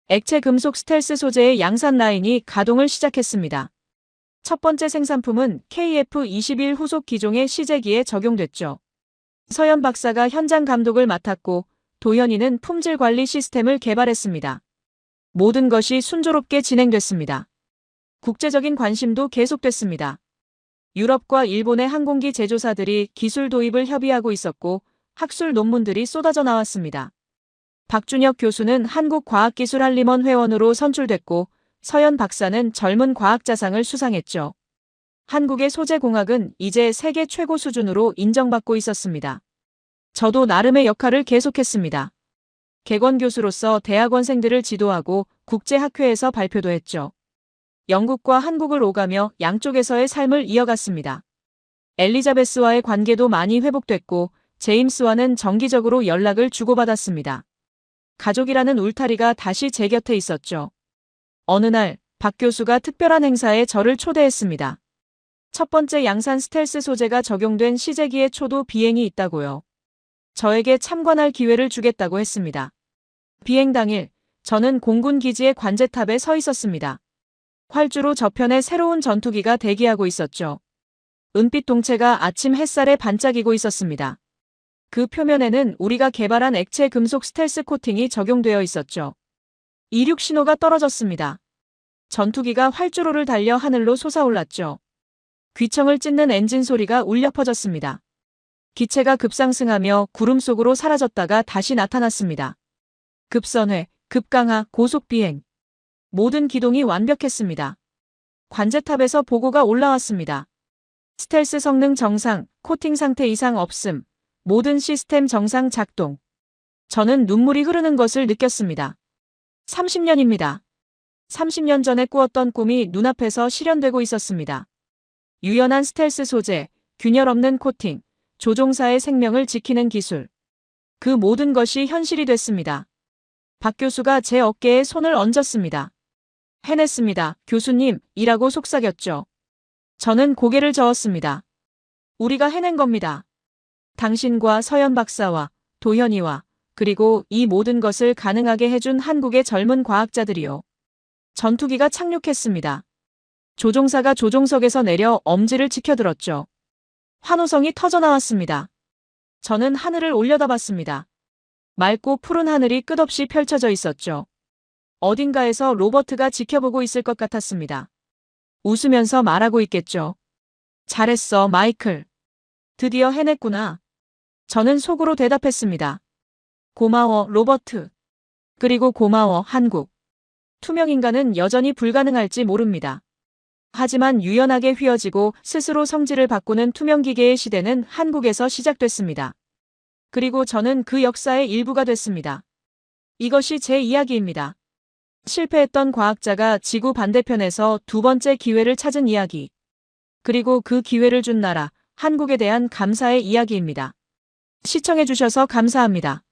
액체 금속 스텔스 소재의 양산 라인이 가동을 시작했습니다. 첫 번째 생산품은 KF-21 후속 기종의 시제기에 적용됐죠. 서현 박사가 현장 감독을 맡았고 도현이는 품질 관리 시스템을 개발했습니다. 모든 것이 순조롭게 진행됐습니다. 국제적인 관심도 계속됐습니다. 유럽과 일본의 항공기 제조사들이 기술 도입을 협의하고 있었고 학술 논문들이 쏟아져 나왔습니다. 박준혁 교수는 한국과학기술한림원 회원으로 선출됐고 서현 박사는 젊은 과학자상을 수상했죠. 한국의 소재공학은 이제 세계 최고 수준으로 인정받고 있었습니다. 저도 나름의 역할을 계속했습니다. 객원 교수로서 대학원생들을 지도하고 국제학회에서 발표도 했죠. 영국과 한국을 오가며 양쪽에서의 삶을 이어갔습니다. 엘리자베스와의 관계도 많이 회복됐고 제임스와는 정기적으로 연락을 주고받았습니다. 가족이라는 울타리가 다시 제 곁에 있었죠. 어느 날 박 교수가 특별한 행사에 저를 초대했습니다. 첫 번째 양산 스텔스 소재가 적용된 시제기의 초도 비행이 있다고요. 저에게 참관할 기회를 주겠다고 했습니다. 비행 당일 저는 공군 기지의 관제탑에 서 있었습니다. 활주로 저편에 새로운 전투기가 대기하고 있었죠. 은빛 동체가 아침 햇살에 반짝이고 있었습니다. 그 표면에는 우리가 개발한 액체 금속 스텔스 코팅이 적용되어 있었죠. 이륙 신호가 떨어졌습니다. 전투기가 활주로를 달려 하늘로 솟아올랐죠. 귀청을 찢는 엔진 소리가 울려 퍼졌습니다. 기체가 급상승하며 구름 속으로 사라졌다가 다시 나타났습니다. 급선회, 급강하, 고속 비행. 모든 기동이 완벽했습니다. 관제탑에서 보고가 올라왔습니다. 스텔스 성능 정상, 코팅 상태 이상 없음, 모든 시스템 정상 작동. 저는 눈물이 흐르는 것을 느꼈습니다. 30년입니다. 30년 전에 꾸었던 꿈이 눈앞에서 실현되고 있었습니다. 유연한 스텔스 소재, 균열 없는 코팅, 조종사의 생명을 지키는 기술. 그 모든 것이 현실이 됐습니다. 박 교수가 제 어깨에 손을 얹었습니다. 해냈습니다, 교수님, 이라고 속삭였죠. 저는 고개를 저었습니다. 우리가 해낸 겁니다. 당신과 서현 박사와 도현이와 그리고 이 모든 것을 가능하게 해준 한국의 젊은 과학자들이요. 전투기가 착륙했습니다. 조종사가 조종석에서 내려 엄지를 치켜들었죠. 환호성이 터져나왔습니다. 저는 하늘을 올려다봤습니다. 맑고 푸른 하늘이 끝없이 펼쳐져 있었죠. 어딘가에서 로버트가 지켜보고 있을 것 같았습니다. 웃으면서 말하고 있겠죠. 잘했어, 마이클. 드디어 해냈구나. 저는 속으로 대답했습니다. 고마워, 로버트. 그리고 고마워, 한국. 투명인간은 여전히 불가능할지 모릅니다. 하지만 유연하게 휘어지고 스스로 성질을 바꾸는 투명기계의 시대는 한국에서 시작됐습니다. 그리고 저는 그 역사의 일부가 됐습니다. 이것이 제 이야기입니다. 실패했던 과학자가 지구 반대편에서 두 번째 기회를 찾은 이야기. 그리고 그 기회를 준 나라, 한국에 대한 감사의 이야기입니다. 시청해주셔서 감사합니다.